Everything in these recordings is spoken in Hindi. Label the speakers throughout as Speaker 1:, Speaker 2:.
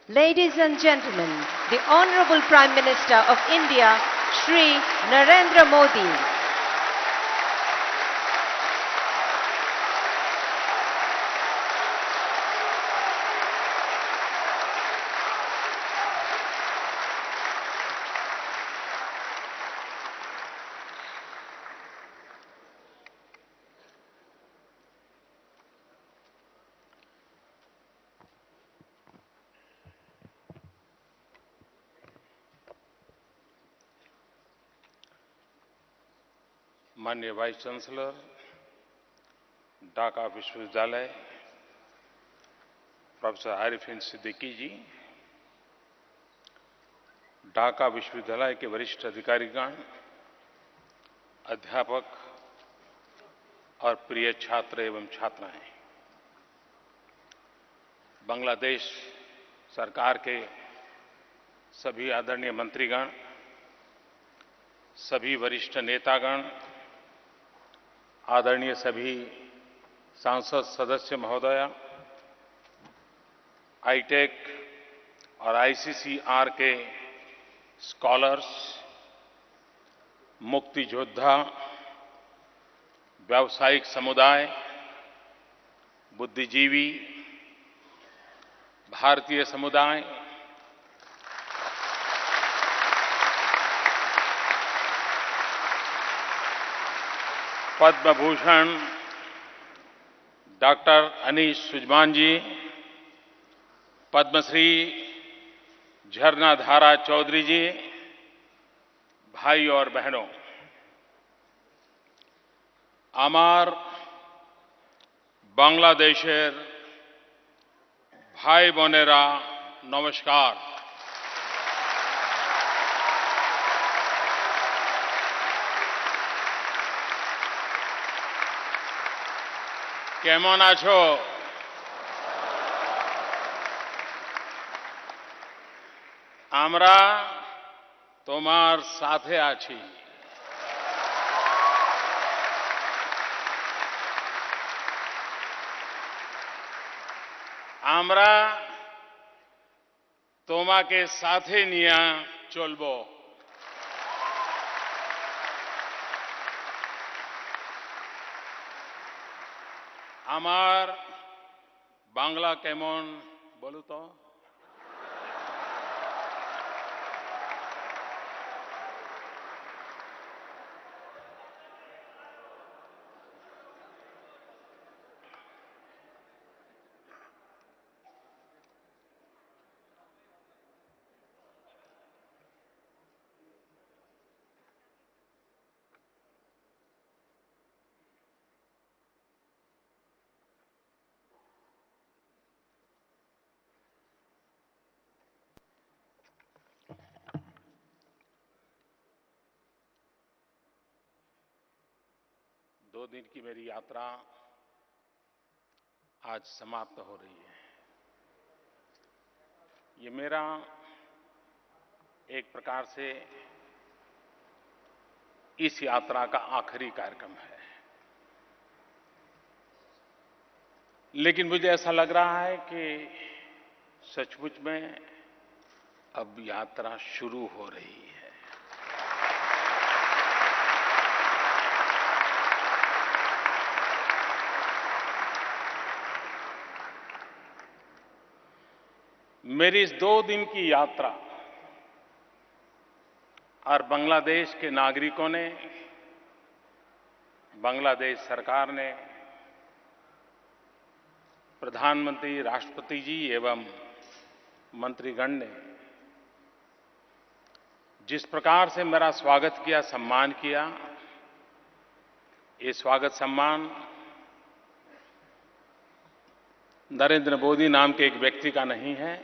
Speaker 1: Ladies and gentlemen, the Honorable Prime Minister of India, Shri Narendra Modi.
Speaker 2: माननीय वाइस चांसलर, ढाका विश्वविद्यालय, प्रोफेसर आरिफिन सिद्दीकी जी, ढाका विश्वविद्यालय के वरिष्ठ अधिकारीगण, अध्यापक और प्रिय छात्र एवं छात्राएं, बांग्लादेश सरकार के सभी आदरणीय मंत्रीगण, सभी वरिष्ठ नेतागण, आदरणीय सभी सांसद सदस्य महोदया, आईटेक और आईसीसीआर के स्कॉलर्स, मुक्ति योद्धा, व्यावसायिक समुदाय, बुद्धिजीवी, भारतीय समुदाय, पद्म भूषण डॉक्टर अनीश सुजमान जी, पद्मश्री झरना धारा चौधरी जी, भाई और बहनों, आमार बांग्लादेशेर भाई बोनेरा नमस्कार। केमन आछो? आमरा तोमार साथे आछि। आमरा तोमाके साथे निया चलबो। आमार बांग्ला केमन बोलू तो? दो दिन की मेरी यात्रा आज समाप्त हो रही है। ये मेरा एक प्रकार से इस यात्रा का आखिरी कार्यक्रम है, लेकिन मुझे ऐसा लग रहा है कि सचमुच में अब यात्रा शुरू हो रही है। मेरी इस 2 दिन की यात्रा और बांग्लादेश के नागरिकों ने, बांग्लादेश सरकार ने, प्रधानमंत्री, राष्ट्रपति जी एवं मंत्रीगण ने जिस प्रकार से मेरा स्वागत किया, सम्मान किया, ये स्वागत सम्मान नरेंद्र मोदी नाम के एक व्यक्ति का नहीं है,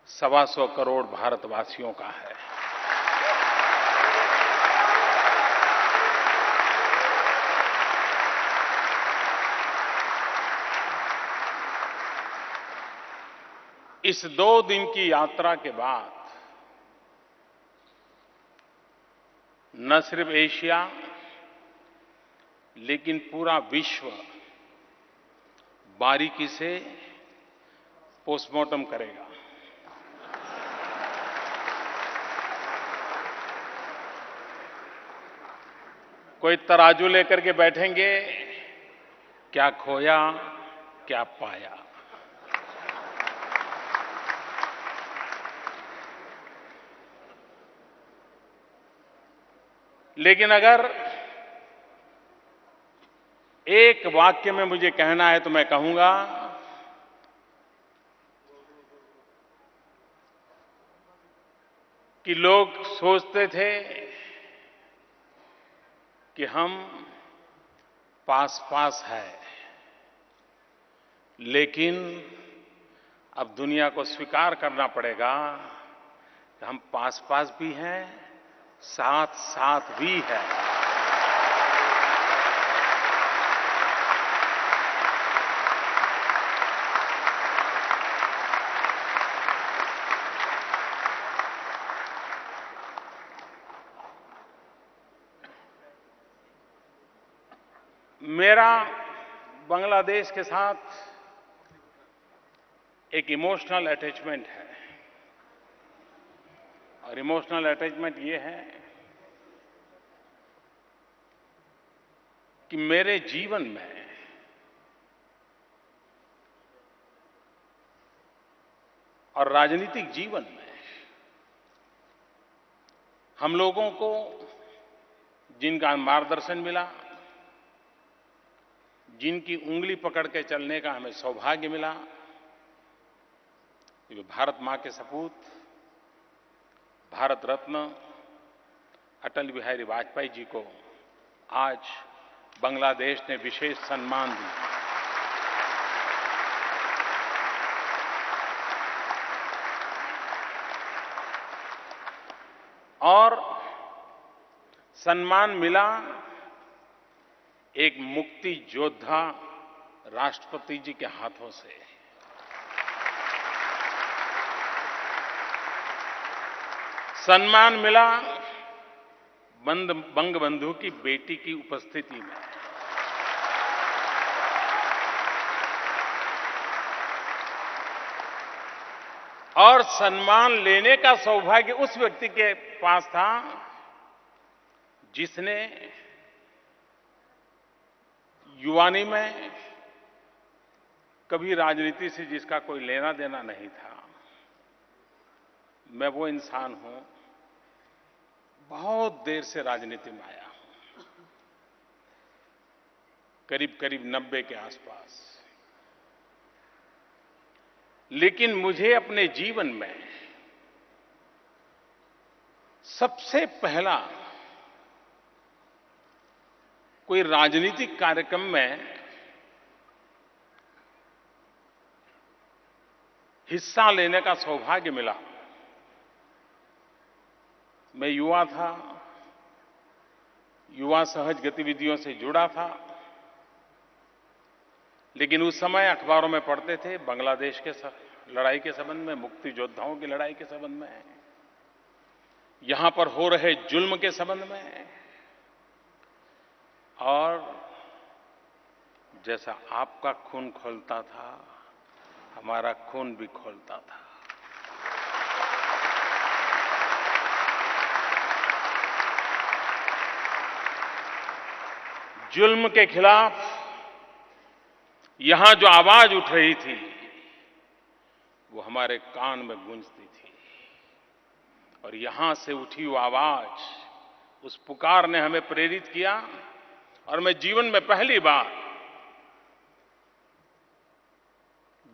Speaker 2: 125 करोड़ भारतवासियों का है। इस 2 दिन की यात्रा के बाद न सिर्फ एशिया लेकिन पूरा विश्व बारीकी से पोस्टमार्टम करेगा। कोई तराजू लेकर के बैठेंगे, क्या खोया क्या पाया। लेकिन अगर एक वाक्य में मुझे कहना है तो मैं कहूंगा कि लोग सोचते थे कि हम पास पास है, लेकिन अब दुनिया को स्वीकार करना पड़ेगा कि हम पास पास भी हैं, साथ साथ भी है। मेरा बांग्लादेश के साथ एक इमोशनल अटैचमेंट है, और इमोशनल अटैचमेंट ये है कि मेरे जीवन में और राजनीतिक जीवन में हम लोगों को जिनका मार्गदर्शन मिला, जिनकी उंगली पकड़ के चलने का हमें सौभाग्य मिला, वे भारत मां के सपूत भारत रत्न अटल बिहारी वाजपेयी जी को आज बांग्लादेश ने विशेष सम्मान दिया। और सम्मान मिला एक मुक्ति योद्धा राष्ट्रपति जी के हाथों से। सम्मान मिला बंगबंधु की बेटी की उपस्थिति में। और सम्मान लेने का सौभाग्य उस व्यक्ति के पास था जिसने युवानी में कभी राजनीति से जिसका कोई लेना देना नहीं था। मैं वो इंसान हूं, बहुत देर से राजनीति में आया हूं, करीब करीब 90 के आसपास। लेकिन मुझे अपने जीवन में सबसे पहला कोई राजनीतिक कार्यक्रम में हिस्सा लेने का सौभाग्य मिला। मैं युवा था, युवा सहज गतिविधियों से जुड़ा था, लेकिन उस समय अखबारों में पढ़ते थे बांग्लादेश के लड़ाई के संबंध में, मुक्ति योद्धाओं की लड़ाई के संबंध में, यहां पर हो रहे जुल्म के संबंध में। और जैसा आपका खून खौलता था, हमारा खून भी खौलता था। जुल्म के खिलाफ यहां जो आवाज उठ रही थी, वो हमारे कान में गूंजती थी। और यहां से उठी वो आवाज, उस पुकार ने हमें प्रेरित किया। और मैं जीवन में पहली बार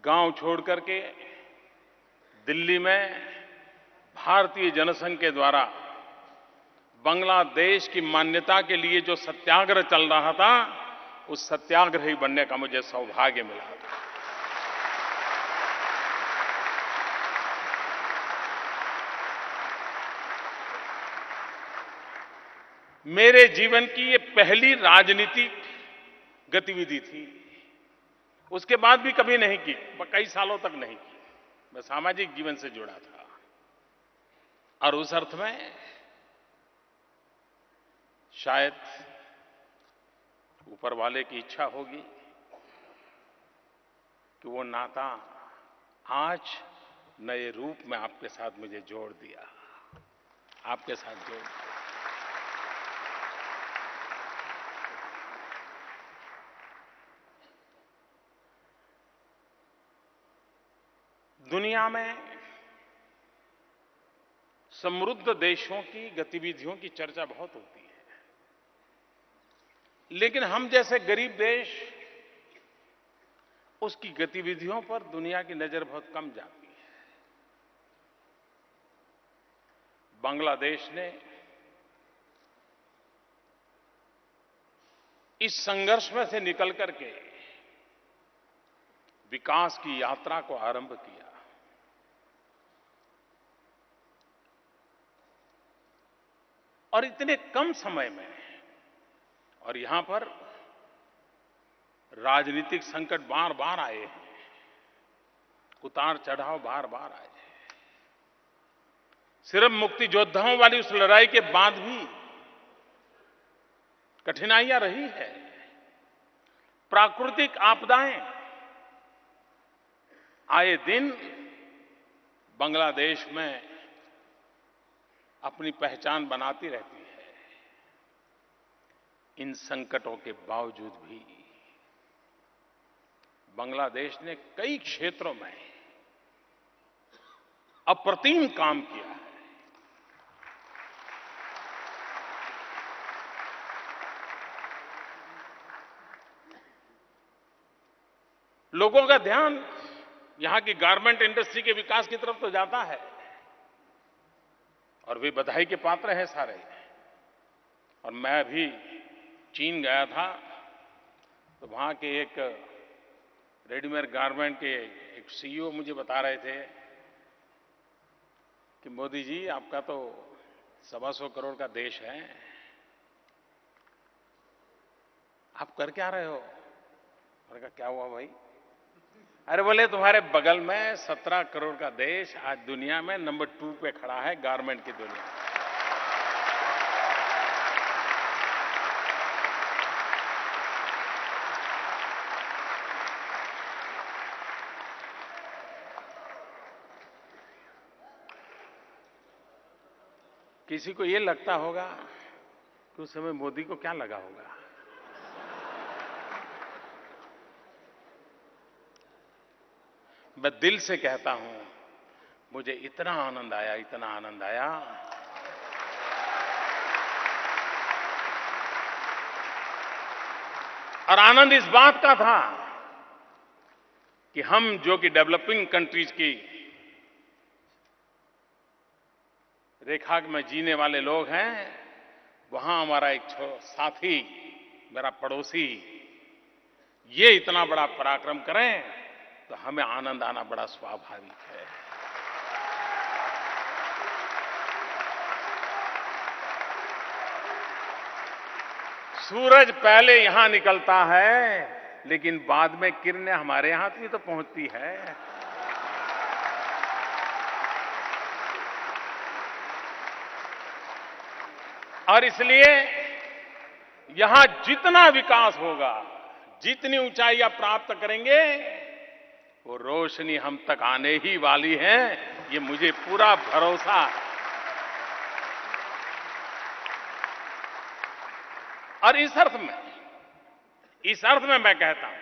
Speaker 2: गांव छोड़ करके दिल्ली में भारतीय जनसंघ के द्वारा बांग्लादेश की मान्यता के लिए जो सत्याग्रह चल रहा था, उस सत्याग्रही बनने का मुझे सौभाग्य मिला था। मेरे जीवन की ये पहली राजनीतिक गतिविधि थी। उसके बाद भी कभी नहीं की, कई सालों तक नहीं की। मैं सामाजिक जीवन से जुड़ा था, और उस अर्थ में शायद ऊपर वाले की इच्छा होगी कि वो नाता आज नए रूप में आपके साथ मुझे जोड़ दिया, आपके साथ जोड़ दिया। दुनिया में समृद्ध देशों की गतिविधियों की चर्चा बहुत होती है, लेकिन हम जैसे गरीब देश उसकी गतिविधियों पर दुनिया की नजर बहुत कम जाती है। बांग्लादेश ने इस संघर्ष में से निकल करके विकास की यात्रा को आरंभ किया। और इतने कम समय में, और यहां पर राजनीतिक संकट बार बार आए हैं, उतार चढ़ाव बार बार आए हैं। सिर्फ मुक्ति योद्धाओं वाली उस लड़ाई के बाद भी कठिनाइयां रही है। प्राकृतिक आपदाएं आए दिन बांग्लादेश में अपनी पहचान बनाती रहती है। इन संकटों के बावजूद भी बांग्लादेश ने कई क्षेत्रों में अप्रतिम काम किया है। लोगों का ध्यान यहां की गारमेंट इंडस्ट्री के विकास की तरफ तो जाता है, और वे बधाई के पात्र हैं सारे। और मैं अभी चीन गया था, तो वहां के एक रेडीमेड गारमेंट के एक सीईओ मुझे बता रहे थे कि मोदी जी, आपका तो 125 करोड़ का देश है, आप कर क्या रहे हो? मैंने कहा क्या हुआ भाई? अरे बोले, तुम्हारे बगल में 17 करोड़ का देश आज दुनिया में नंबर 2 पे खड़ा है गारमेंट की दुनिया में। किसी को ये लगता होगा कि उस समय मोदी को क्या लगा होगा। मैं दिल से कहता हूं, मुझे इतना आनंद आया, इतना आनंद आया। और आनंद इस बात का था कि हम जो कि डेवलपिंग कंट्रीज की रेखा में जीने वाले लोग हैं, वहां हमारा एक साथी, मेरा पड़ोसी, ये इतना बड़ा पराक्रम करें, तो हमें आनंद आना बड़ा स्वाभाविक है। सूरज पहले यहां निकलता है, लेकिन बाद में किरणें हमारे यहां भी तो पहुंचती है। और इसलिए यहां जितना विकास होगा, जितनी ऊंचाइयां प्राप्त करेंगे, वो रोशनी हम तक आने ही वाली है, ये मुझे पूरा भरोसा है। और इस अर्थ में मैं कहता हूं,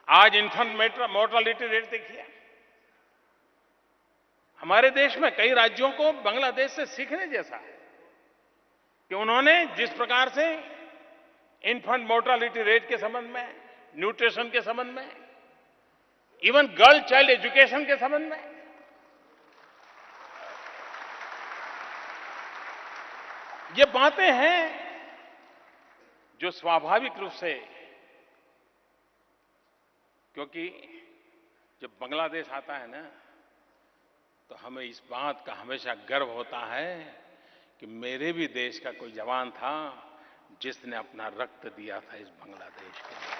Speaker 2: आज इन्फेंट मोर्टालिटी रेट देखिए। हमारे देश में कई राज्यों को बांग्लादेश से सीखने जैसा है कि उन्होंने जिस प्रकार से इन्फेंट मोर्टालिटी रेट के संबंध में, न्यूट्रिशन के संबंध में, इवन गर्ल चाइल्ड एजुकेशन के संबंध में, ये बातें हैं जो स्वाभाविक रूप से, क्योंकि जब बांग्लादेश आता है ना, तो हमें इस बात का हमेशा गर्व होता है कि मेरे भी देश का कोई जवान था जिसने अपना रक्त दिया था इस बांग्लादेश के लिए।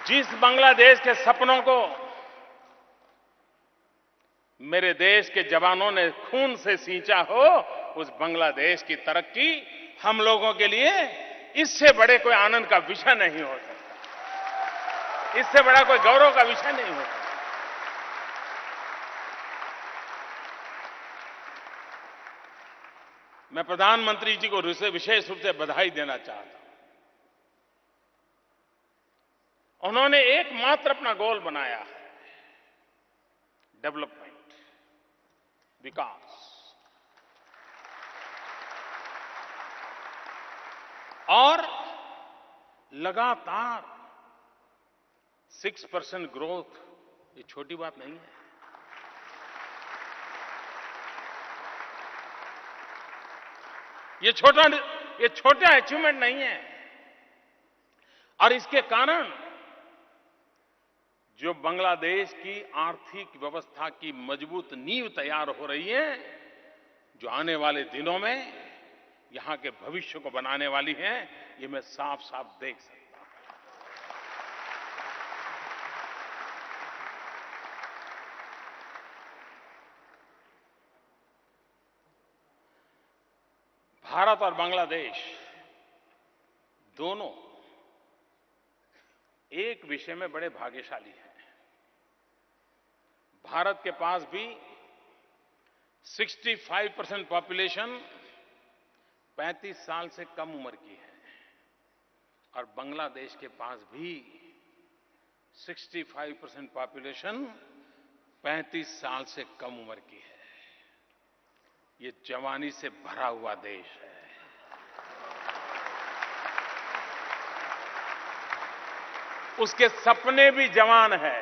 Speaker 2: जिस बांग्लादेश के सपनों को मेरे देश के जवानों ने खून से सींचा हो, उस बांग्लादेश की तरक्की हम लोगों के लिए इससे बड़े कोई आनंद का विषय नहीं हो सकता, इससे बड़ा कोई गौरव का विषय नहीं हो सकता। मैं प्रधानमंत्री जी को विशेष रूप से बधाई देना चाहता हूं। उन्होंने एकमात्र अपना गोल बनाया है, डेवलपमेंट, विकास, और लगातार 6% ग्रोथ, ये छोटी बात नहीं है। ये छोटा अचीवमेंट नहीं है। और इसके कारण जो बांग्लादेश की आर्थिक व्यवस्था की मजबूत नींव तैयार हो रही है, जो आने वाले दिनों में यहां के भविष्य को बनाने वाली है, ये मैं साफ साफ देख सकता हूं। भारत और बांग्लादेश दोनों एक विषय में बड़े भाग्यशाली हैं। भारत के पास भी 65% पॉपुलेशन 35 साल से कम उम्र की है, और बांग्लादेश के पास भी 65% पॉपुलेशन 35 साल से कम उम्र की है। ये जवानी से भरा हुआ देश है। उसके सपने भी जवान है।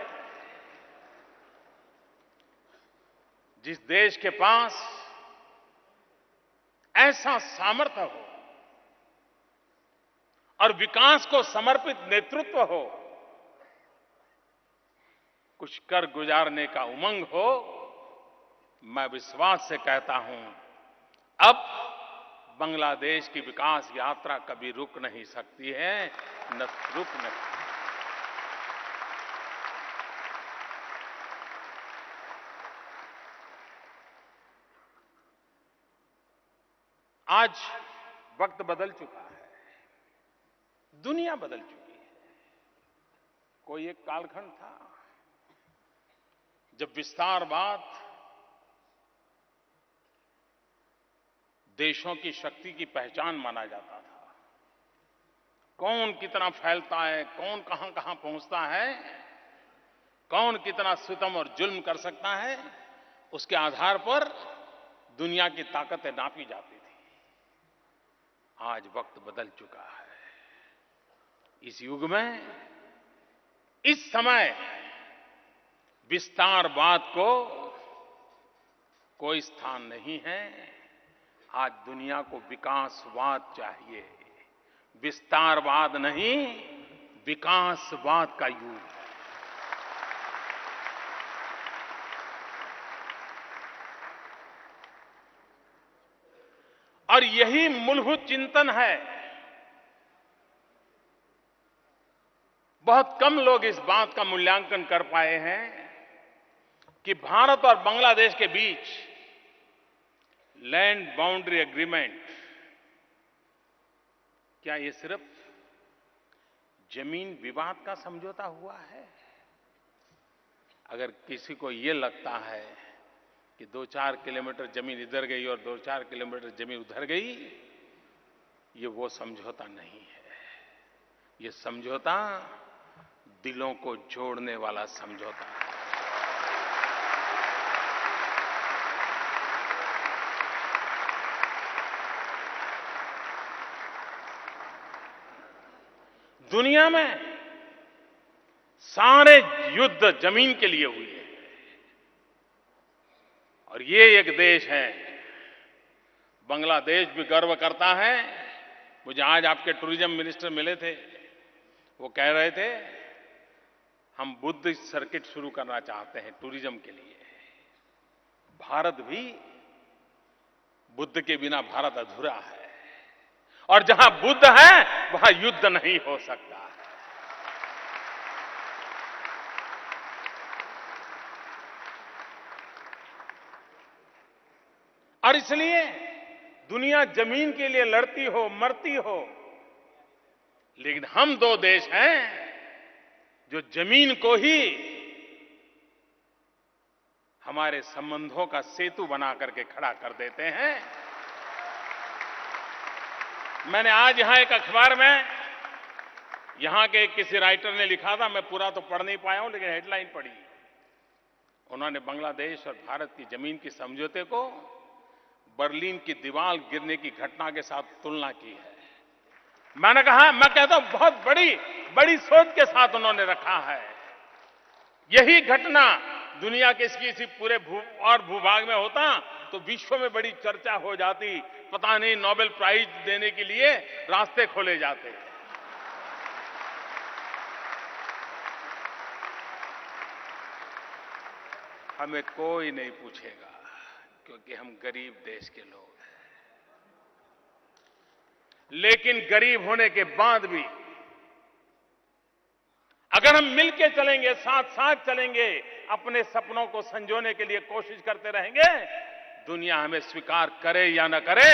Speaker 2: जिस देश के पास ऐसा सामर्थ्य हो और विकास को समर्पित नेतृत्व हो, कुछ कर गुजारने का उमंग हो, मैं विश्वास से कहता हूं, अब बांग्लादेश की विकास यात्रा कभी रुक नहीं सकती है, न रुक नहीं। आज वक्त बदल चुका है, दुनिया बदल चुकी है। कोई एक कालखंड था जब विस्तारवाद देशों की शक्ति की पहचान माना जाता था। कौन कितना फैलता है, कौन कहां कहां पहुंचता है, कौन कितना सितम और जुल्म कर सकता है, उसके आधार पर दुनिया की ताकतें नापी जाती थी। आज वक्त बदल चुका है। इस युग में, इस समय विस्तारवाद को कोई स्थान नहीं है। आज दुनिया को विकासवाद चाहिए, विस्तारवाद नहीं, विकासवाद का युग है। और यही मूलभूत चिंतन है। बहुत कम लोग इस बात का मूल्यांकन कर पाए हैं कि भारत और बांग्लादेश के बीच लैंड बाउंड्री एग्रीमेंट, क्या ये सिर्फ जमीन विवाद का समझौता हुआ है? अगर किसी को ये लगता है कि 2-4 किलोमीटर जमीन इधर गई और 2-4 किलोमीटर जमीन उधर गई, ये वो समझौता नहीं है। ये समझौता दिलों को जोड़ने वाला समझौता है। दुनिया में सारे युद्ध जमीन के लिए हुए हैं, और ये एक देश है, बांग्लादेश भी गर्व करता है। मुझे आज आपके टूरिज्म मिनिस्टर मिले थे, वो कह रहे थे हम बुद्धिस्ट सर्किट शुरू करना चाहते हैं टूरिज्म के लिए। भारत भी, बुद्ध के बिना भारत अधूरा है, और जहां बुद्ध है वहां युद्ध नहीं हो सकता। और इसलिए दुनिया जमीन के लिए लड़ती हो, मरती हो, लेकिन हम दो देश हैं जो जमीन को ही हमारे संबंधों का सेतु बना करके खड़ा कर देते हैं। मैंने आज यहां एक अखबार में यहां के किसी राइटर ने लिखा था, मैं पूरा तो पढ़ नहीं पाया हूं, लेकिन हेडलाइन पढ़ी। उन्होंने बांग्लादेश और भारत की जमीन की समझौते को बर्लिन की दीवार गिरने की घटना के साथ तुलना की है। मैं कहता हूं बहुत बड़ी सोच के साथ उन्होंने रखा है। यही घटना दुनिया के किसी पूरे भूभाग में होता तो विश्व में बड़ी चर्चा हो जाती, पता नहीं नोबेल प्राइज देने के लिए रास्ते खोले जाते। हमें कोई नहीं पूछेगा क्योंकि हम गरीब देश के लोग हैं। लेकिन गरीब होने के बाद भी अगर हम मिलके चलेंगे, साथ साथ चलेंगे, अपने सपनों को संजोने के लिए कोशिश करते रहेंगे, दुनिया हमें स्वीकार करे या न करे,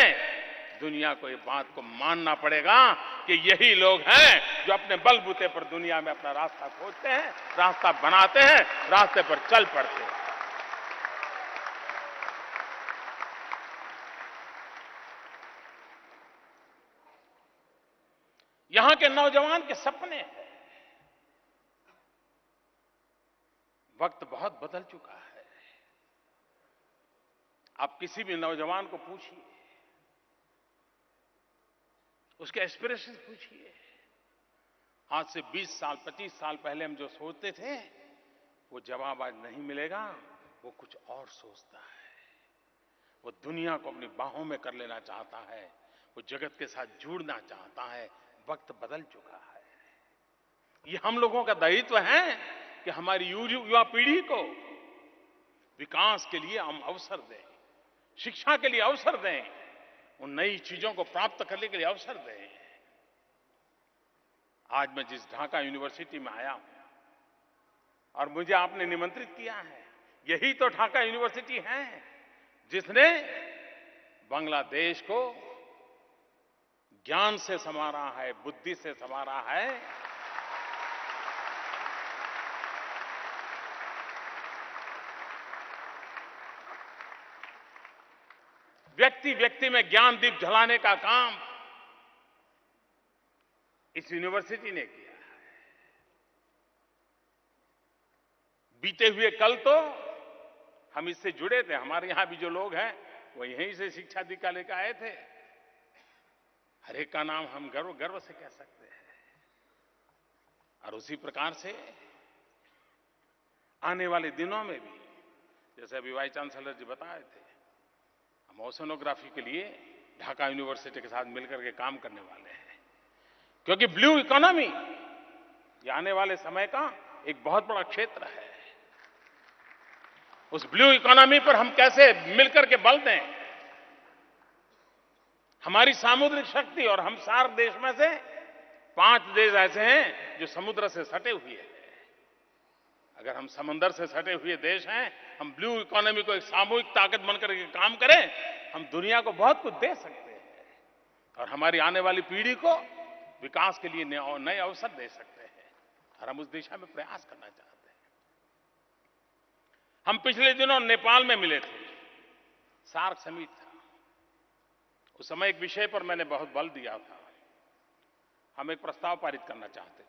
Speaker 2: दुनिया को इस बात को मानना पड़ेगा कि यही लोग हैं जो अपने बलबूते पर दुनिया में अपना रास्ता खोजते हैं, रास्ता बनाते हैं, रास्ते पर चल पड़ते हैं। यहां के नौजवान के सपने हैं। वक्त बहुत बदल चुका है। आप किसी भी नौजवान को पूछिए, उसके एस्पिरेशन पूछिए। आज से 20 साल 25 साल पहले हम जो सोचते थे वो जवाब आज नहीं मिलेगा। वो कुछ और सोचता है। वो दुनिया को अपनी बाहों में कर लेना चाहता है। वो जगत के साथ जुड़ना चाहता है। वक्त बदल चुका है। ये हम लोगों का दायित्व है कि हमारी युवा पीढ़ी को विकास के लिए हम अवसर दें, शिक्षा के लिए अवसर दें, उन नई चीजों को प्राप्त करने के लिए अवसर दें। आज मैं जिस ढाका यूनिवर्सिटी में आया हूं और मुझे आपने निमंत्रित किया है, यही तो ढाका यूनिवर्सिटी है जिसने बांग्लादेश को ज्ञान से संवारा है, बुद्धि से संवारा है। व्यक्ति व्यक्ति में ज्ञान दीप जलाने का काम इस यूनिवर्सिटी ने किया है। बीते हुए कल तो हम इससे जुड़े थे। हमारे यहां भी जो लोग हैं वो यहीं से शिक्षा दीक्षा लेकर आए थे। हर एक का नाम हम गर्व से कह सकते हैं। और उसी प्रकार से आने वाले दिनों में भी, जैसे अभी वाइस चांसलर जी बताए थे, हम ओशनोग्राफी के लिए ढाका यूनिवर्सिटी के साथ मिलकर के काम करने वाले हैं। क्योंकि ब्लू इकोनॉमी ये आने वाले समय का एक बहुत बड़ा क्षेत्र है। उस ब्लू इकोनॉमी पर हम कैसे मिलकर के बल दें। हमारी सामुद्रिक शक्ति, और हम सार्क देश में से 5 देश ऐसे हैं जो समुद्र से सटे हुए हैं। अगर हम समंदर से सटे हुए देश हैं, हम ब्लू इकोनॉमी को एक सामूहिक ताकत बनकर के काम करें, हम दुनिया को बहुत कुछ दे सकते हैं और हमारी आने वाली पीढ़ी को विकास के लिए नए अवसर दे सकते हैं। और हम उस दिशा में प्रयास करना चाहते हैं। हम पिछले दिनों नेपाल में मिले थे, सार्क समिट था। उस समय एक विषय पर मैंने बहुत बल दिया था। हम एक प्रस्ताव पारित करना चाहते थे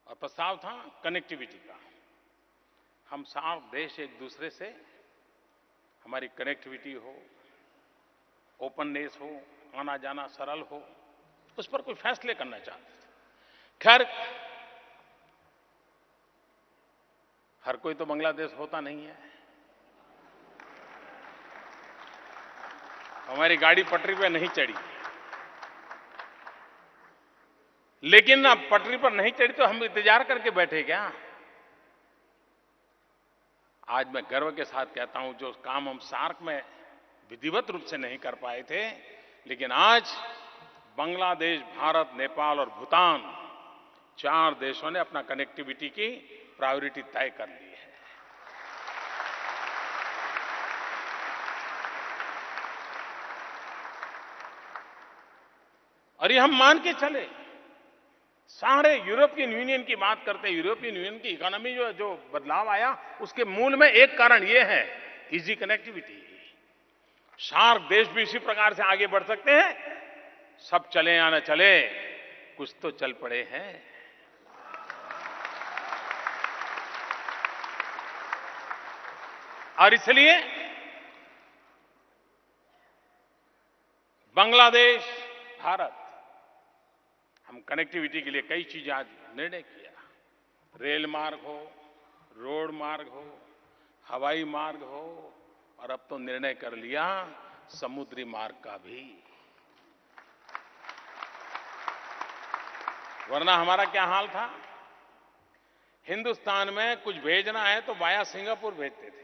Speaker 2: और प्रस्ताव था कनेक्टिविटी का। हम सार्क देश एक दूसरे से हमारी कनेक्टिविटी हो, ओपननेस हो, आना जाना सरल हो, उस पर कोई फैसले करना चाहते थे। खैर, हर कोई तो बांग्लादेश होता नहीं है। हमारी गाड़ी पटरी पर नहीं चढ़ी। लेकिन अब पटरी पर नहीं चढ़ी तो हम इंतजार करके बैठे क्या? आज मैं गर्व के साथ कहता हूं, जो काम हम सार्क में विधिवत रूप से नहीं कर पाए थे, लेकिन आज बांग्लादेश, भारत, नेपाल और भूटान 4 देशों ने अपना कनेक्टिविटी की प्रायोरिटी तय कर ली है। और ये हम मान के चले। सारे यूरोपियन यूनियन की बात करते हैं, यूरोपियन यूनियन की इकोनॉमी जो बदलाव आया, उसके मूल में एक कारण ये है, इजी कनेक्टिविटी। सार्क देश भी इसी प्रकार से आगे बढ़ सकते हैं। सब चले या न चले, कुछ तो चल पड़े हैं। और इसलिए बांग्लादेश, भारत, हम कनेक्टिविटी के लिए कई चीजें आज निर्णय किया। रेल मार्ग हो, रोड मार्ग हो, हवाई मार्ग हो, और अब तो निर्णय कर लिया समुद्री मार्ग का भी। वरना हमारा क्या हाल था, हिंदुस्तान में कुछ भेजना है तो वाया सिंगापुर भेजते थे।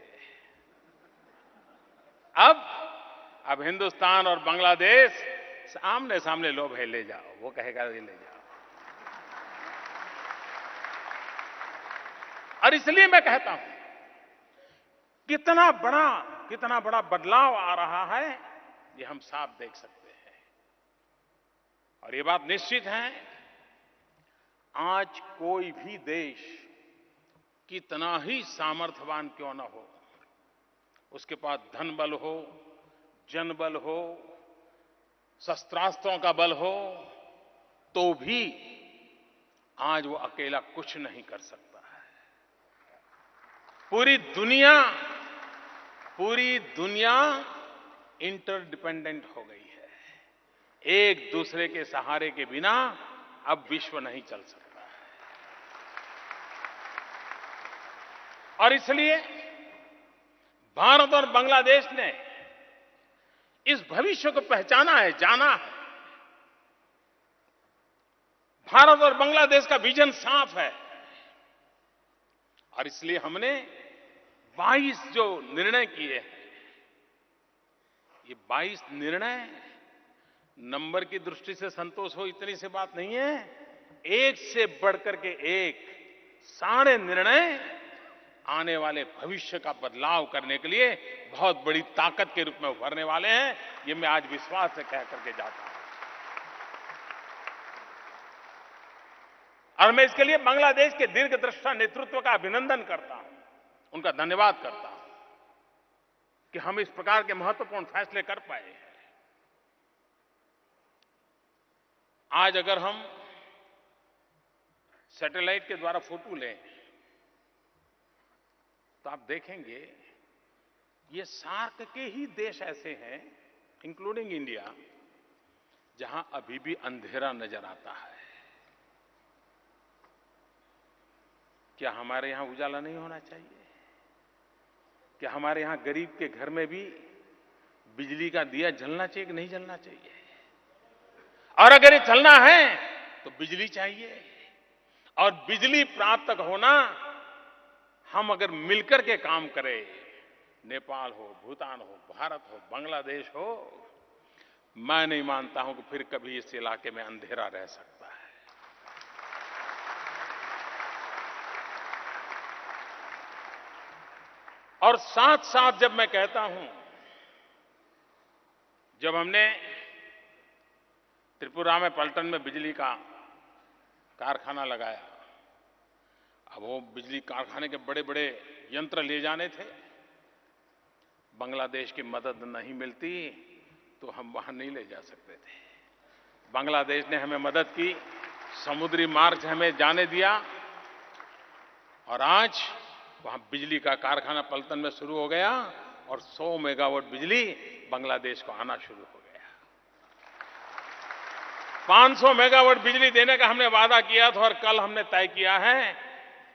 Speaker 2: अब हिंदुस्तान और बांग्लादेश आमने सामने, लो भाई ले जाओ, वो कहेगा ये ले जाओ। और इसलिए मैं कहता हूं, कितना बड़ा बदलाव आ रहा है, ये हम साफ देख सकते हैं। और ये बात निश्चित है, आज कोई भी देश कितना ही सामर्थ्यवान क्यों न हो, उसके पास धन बल हो, जनबल हो, शस्त्रास्त्रों का बल हो, तो भी आज वो अकेला कुछ नहीं कर सकता है। पूरी दुनिया इंटरडिपेंडेंट हो गई है। एक दूसरे के सहारे के बिना अब विश्व नहीं चल सकता है। और इसलिए भारत और बांग्लादेश ने इस भविष्य को पहचाना है, जाना है। भारत और बांग्लादेश का विजन साफ है। और इसलिए हमने 22 जो निर्णय किए हैं, ये 22 निर्णय नंबर की दृष्टि से संतोष हो इतनी सी बात नहीं है। एक से बढ़कर के एक सारे निर्णय आने वाले भविष्य का बदलाव करने के लिए बहुत बड़ी ताकत के रूप में उभरने वाले हैं। ये मैं आज विश्वास से कह करके जाता हूं। और मैं इसके लिए बांग्लादेश के दीर्घदृष्टा नेतृत्व का अभिनंदन करता हूं, उनका धन्यवाद करता हूं कि हम इस प्रकार के महत्वपूर्ण फैसले कर पाए हैं। आज अगर हम सैटेलाइट के द्वारा फोटो लें तो आप देखेंगे ये सार्क के ही देश ऐसे हैं, इंक्लूडिंग इंडिया, जहां अभी भी अंधेरा नजर आता है। क्या हमारे यहां उजाला नहीं होना चाहिए? क्या हमारे यहां गरीब के घर में भी बिजली का दिया जलना चाहिए कि नहीं जलना चाहिए? और अगर ये चलना है तो बिजली चाहिए। और बिजली प्राप्त होना, हम अगर मिलकर के काम करें, नेपाल हो, भूटान हो, भारत हो, बांग्लादेश हो, मैं नहीं मानता हूं कि फिर कभी इस इलाके में अंधेरा रह सकता है। और साथ साथ जब मैं कहता हूं, जब हमने त्रिपुरा में पलटन में बिजली का कारखाना लगाया, अब वो बिजली कारखाने के बड़े बड़े यंत्र ले जाने थे, बांग्लादेश की मदद नहीं मिलती तो हम वहां नहीं ले जा सकते थे। बांग्लादेश ने हमें मदद की, समुद्री मार्ग से हमें जाने दिया, और आज वहां बिजली का कारखाना पलटन में शुरू हो गया और 100 मेगावाट बिजली बांग्लादेश को आना शुरू हो गया। 500 मेगावाट बिजली देने का हमने वादा किया था और कल हमने तय किया है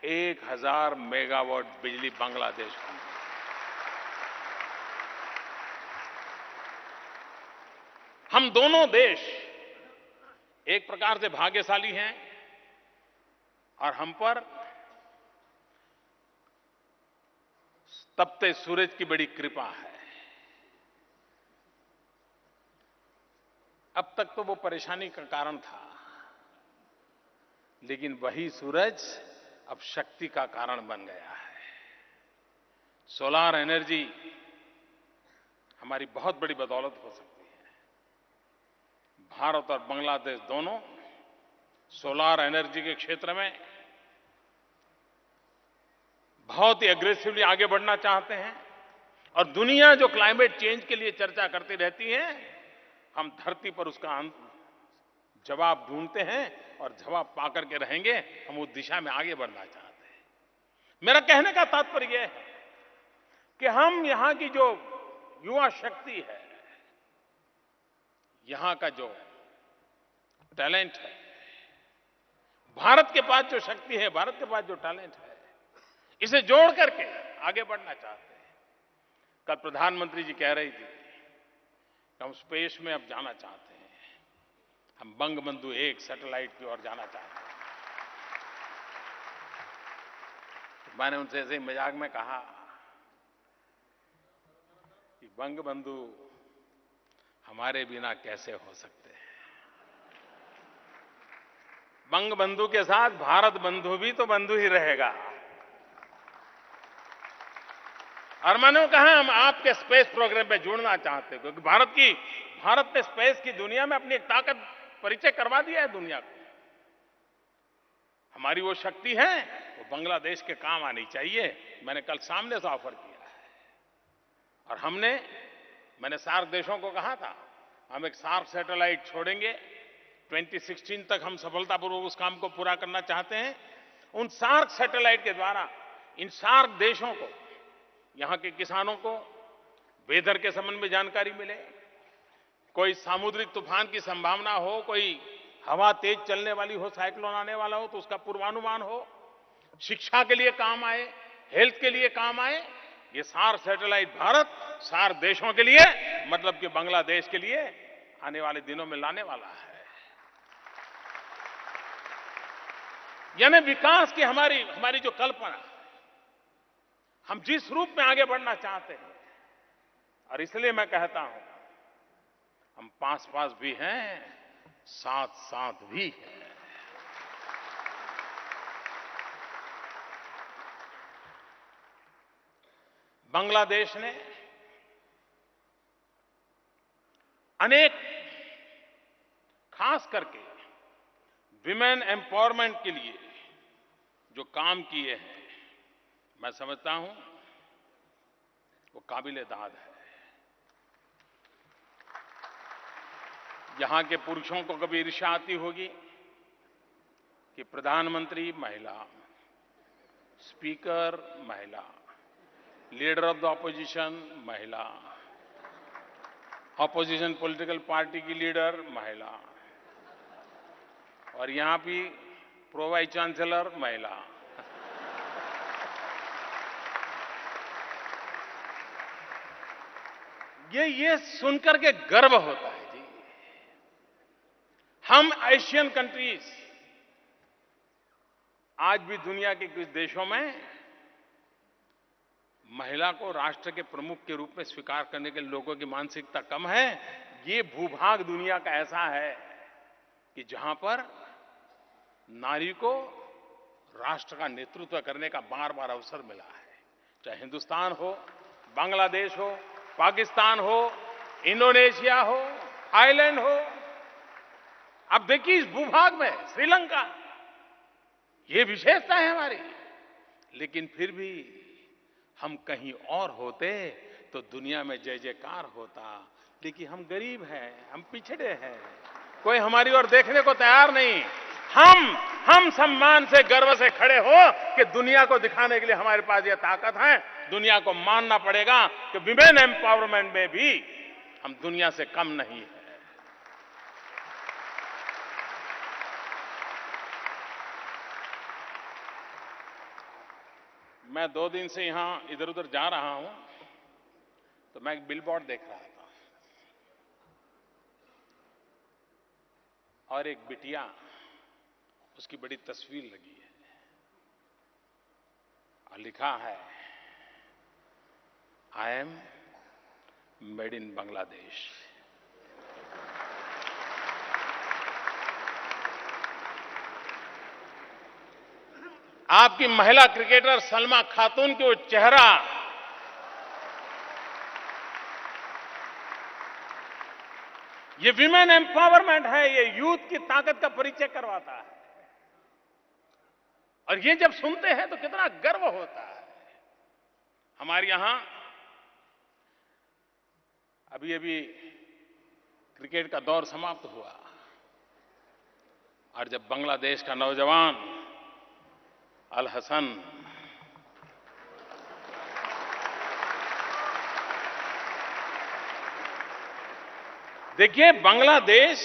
Speaker 2: 1000 मेगावाट बिजली बांग्लादेश को। हम दोनों देश एक प्रकार से भाग्यशाली हैं और हम पर तपते सूरज की बड़ी कृपा है। अब तक तो वो परेशानी का कारण था, लेकिन वही सूरज अब शक्ति का कारण बन गया है। सोलार एनर्जी हमारी बहुत बड़ी बदौलत हो सकती है। भारत और बांग्लादेश दोनों सोलार एनर्जी के क्षेत्र में बहुत ही एग्रेसिवली आगे बढ़ना चाहते हैं और दुनिया जो क्लाइमेट चेंज के लिए चर्चा करती रहती है, हम धरती पर उसका जवाब ढूंढते हैं और जवाब पाकर के रहेंगे। हम उस दिशा में आगे बढ़ना चाहते हैं। मेरा कहने का तात्पर्य यह है कि हम यहां की जो युवा शक्ति है, यहां का जो टैलेंट है, भारत के पास जो शक्ति है, भारत के पास जो टैलेंट है, इसे जोड़ करके आगे बढ़ना चाहते हैं। कल प्रधानमंत्री जी कह रही थी कि हम स्पेस में अब जाना चाहते हैं, हम बंगबंधु 1 सैटेलाइट की ओर जाना चाहते हैं। तो मैंने उनसे ऐसे ही मजाक में कहा कि बंगबंधु हमारे बिना कैसे हो सकते हैं। बंगबंधु के साथ भारत बंधु भी तो बंधु ही रहेगा। और मैंने कहा हम आपके स्पेस प्रोग्राम में जुड़ना चाहते हैं, क्योंकि भारत ने स्पेस की दुनिया में अपनी एक ताकत परिचय करवा दिया है दुनिया को। हमारी वो शक्ति है, वो बांग्लादेश के काम आनी चाहिए। मैंने कल सामने से ऑफर किया है और मैंने सार्क देशों को कहा था, हम एक सार्क सैटेलाइट छोड़ेंगे। 2016 तक हम सफलतापूर्वक उस काम को पूरा करना चाहते हैं। उन सार्क सैटेलाइट के द्वारा इन सार्क देशों को, यहां के किसानों को वेदर के संबंध में जानकारी मिले, कोई सामुद्रिक तूफान की संभावना हो, कोई हवा तेज चलने वाली हो, साइक्लोन आने वाला हो तो उसका पूर्वानुमान हो, शिक्षा के लिए काम आए, हेल्थ के लिए काम आए। ये सार्क सैटेलाइट भारत सार्क देशों के लिए, मतलब कि बांग्लादेश के लिए आने वाले दिनों में लाने वाला है। यानी विकास की हमारी जो कल्पना, हम जिस रूप में आगे बढ़ना चाहते हैं, और इसलिए मैं कहता हूं हम पास भी हैं, साथ भी हैं। बांग्लादेश ने अनेक, खास करके विमेन एम्पावरमेंट के लिए जो काम किए हैं, मैं समझता हूं वो काबिल-ए-दाद है। यहां के पुरुषों को कभी ईर्ष्या आती होगी कि प्रधानमंत्री महिला, स्पीकर महिला, लीडर ऑफ द ऑपोजिशन महिला, ऑपोजिशन पॉलिटिकल पार्टी की लीडर महिला, और यहां भी प्रो वाइस चांसलर महिला। ये सुनकर के गर्व होता है जी। हम एशियन कंट्रीज आज भी दुनिया के कुछ देशों में महिला को राष्ट्र के प्रमुख के रूप में स्वीकार करने के लोगों की मानसिकता कम है। ये भूभाग दुनिया का ऐसा है कि जहां पर नारी को राष्ट्र का नेतृत्व करने का बार-बार अवसर मिला है। चाहे हिंदुस्तान हो, बांग्लादेश हो, पाकिस्तान हो, इंडोनेशिया हो, थाईलैंड हो, अब देखिए इस भूभाग में श्रीलंका, ये विशेषता है हमारी। लेकिन फिर भी हम कहीं और होते तो दुनिया में जय जयकार होता। लेकिन हम गरीब हैं, हम पिछड़े हैं, कोई हमारी ओर देखने को तैयार नहीं। हम सम्मान से, गर्व से खड़े हो कि दुनिया को दिखाने के लिए हमारे पास ये ताकत है। दुनिया को मानना पड़ेगा कि विमेन एम्पावरमेंट में भी हम दुनिया से कम नहीं है। मैं 2 दिन से यहां इधर उधर जा रहा हूं तो मैं एक बिलबोर्ड देख रहा था और एक बिटिया, उसकी बड़ी तस्वीर लगी है और लिखा है, I am made in Bangladesh. आपकी महिला क्रिकेटर सलमा खातून की वो चेहरा, ये विमेन एम्पावरमेंट है, ये यूथ की ताकत का परिचय करवाता है। और ये जब सुनते हैं तो कितना गर्व होता है। हमारे यहां अभी अभी क्रिकेट का दौर समाप्त हुआ और जब बांग्लादेश का नौजवान अल हसन देखिए, बांग्लादेश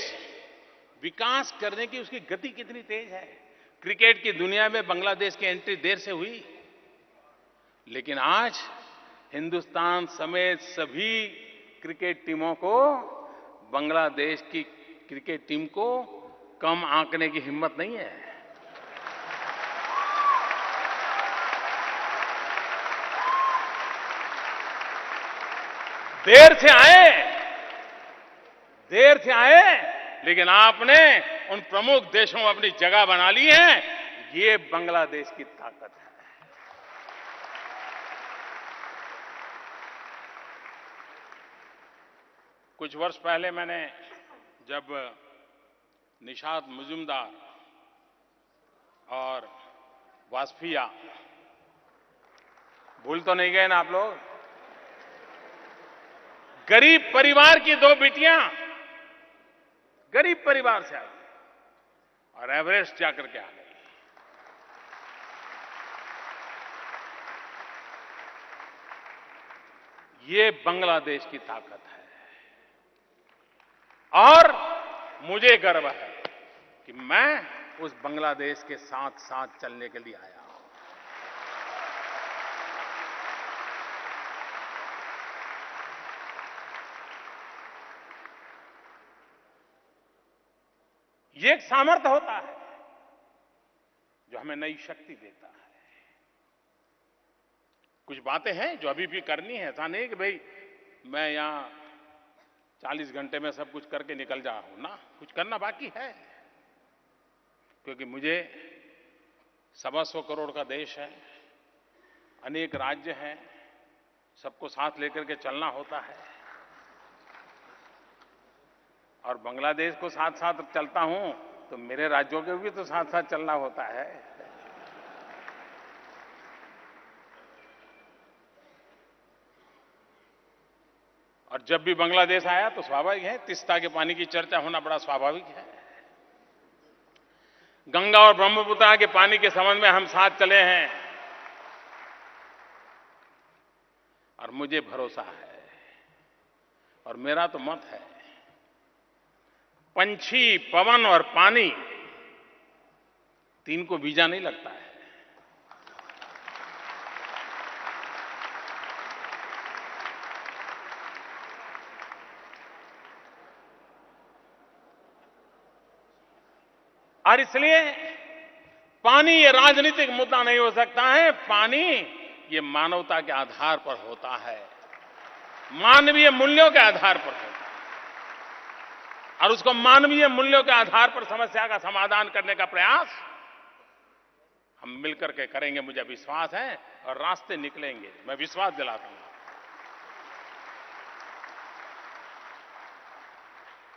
Speaker 2: विकास करने की उसकी गति कितनी तेज है। क्रिकेट की दुनिया में बांग्लादेश की एंट्री देर से हुई, लेकिन आज हिंदुस्तान समेत सभी क्रिकेट टीमों को बांग्लादेश की क्रिकेट टीम को कम आंकने की हिम्मत नहीं है। देर से आए, लेकिन आपने उन प्रमुख देशों में अपनी जगह बना ली है। ये बांग्लादेश की ताकत है। कुछ वर्ष पहले मैंने जब निशात मुजुमदार और वाजपेयी, भूल तो नहीं गए ना आप लोग? गरीब परिवार की दो बेटियां गरीब परिवार से आई और एवरेस्ट जाकर के आ गई। ये बांग्लादेश की ताकत है और मुझे गर्व है कि मैं उस बांग्लादेश के साथ साथ चलने के लिए आया हूं। ये एक सामर्थ्य होता है जो हमें नई शक्ति देता है। कुछ बातें हैं जो अभी भी करनी है। ऐसा नहीं कि भाई मैं यहां 40 घंटे में सब कुछ करके निकल जा हूं ना, कुछ करना बाकी है। क्योंकि मुझे 125 करोड़ का देश है, अनेक राज्य हैं, सबको साथ लेकर के चलना होता है। और बांग्लादेश को साथ साथ चलता हूं तो मेरे राज्यों के भी तो साथ साथ चलना होता है। और जब भी बांग्लादेश आया तो स्वाभाविक है, तीस्ता के पानी की चर्चा होना बड़ा स्वाभाविक है। गंगा और ब्रह्मपुत्र के पानी के संबंध में हम साथ चले हैं और मुझे भरोसा है और मेरा तो मत है, पंछी, पवन और पानी, तीन को वीजा नहीं लगता है। और इसलिए पानी ये राजनीतिक मुद्दा नहीं हो सकता है। पानी ये मानवता के आधार पर होता है, मानवीय मूल्यों के आधार पर होता है। और उसको मानवीय मूल्यों के आधार पर समस्या का समाधान करने का प्रयास हम मिलकर के करेंगे, मुझे विश्वास है, और रास्ते निकलेंगे, मैं विश्वास दिलाता हूं।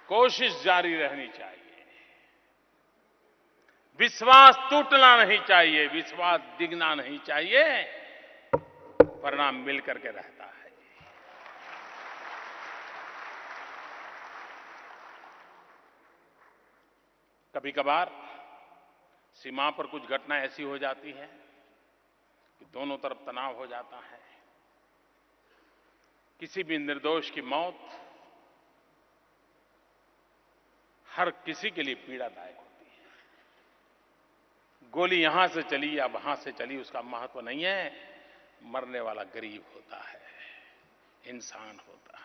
Speaker 2: कोशिश जारी रहनी चाहिए, विश्वास टूटना नहीं चाहिए, विश्वास डिगना नहीं चाहिए, परिणाम मिलकर के रहता है। कभी कभार सीमा पर कुछ घटना ऐसी हो जाती है कि दोनों तरफ तनाव हो जाता है। किसी भी निर्दोष की मौत हर किसी के लिए पीड़ादायक होती है। गोली यहां से चली या वहां से चली उसका महत्व नहीं है, मरने वाला गरीब होता है, इंसान होता है।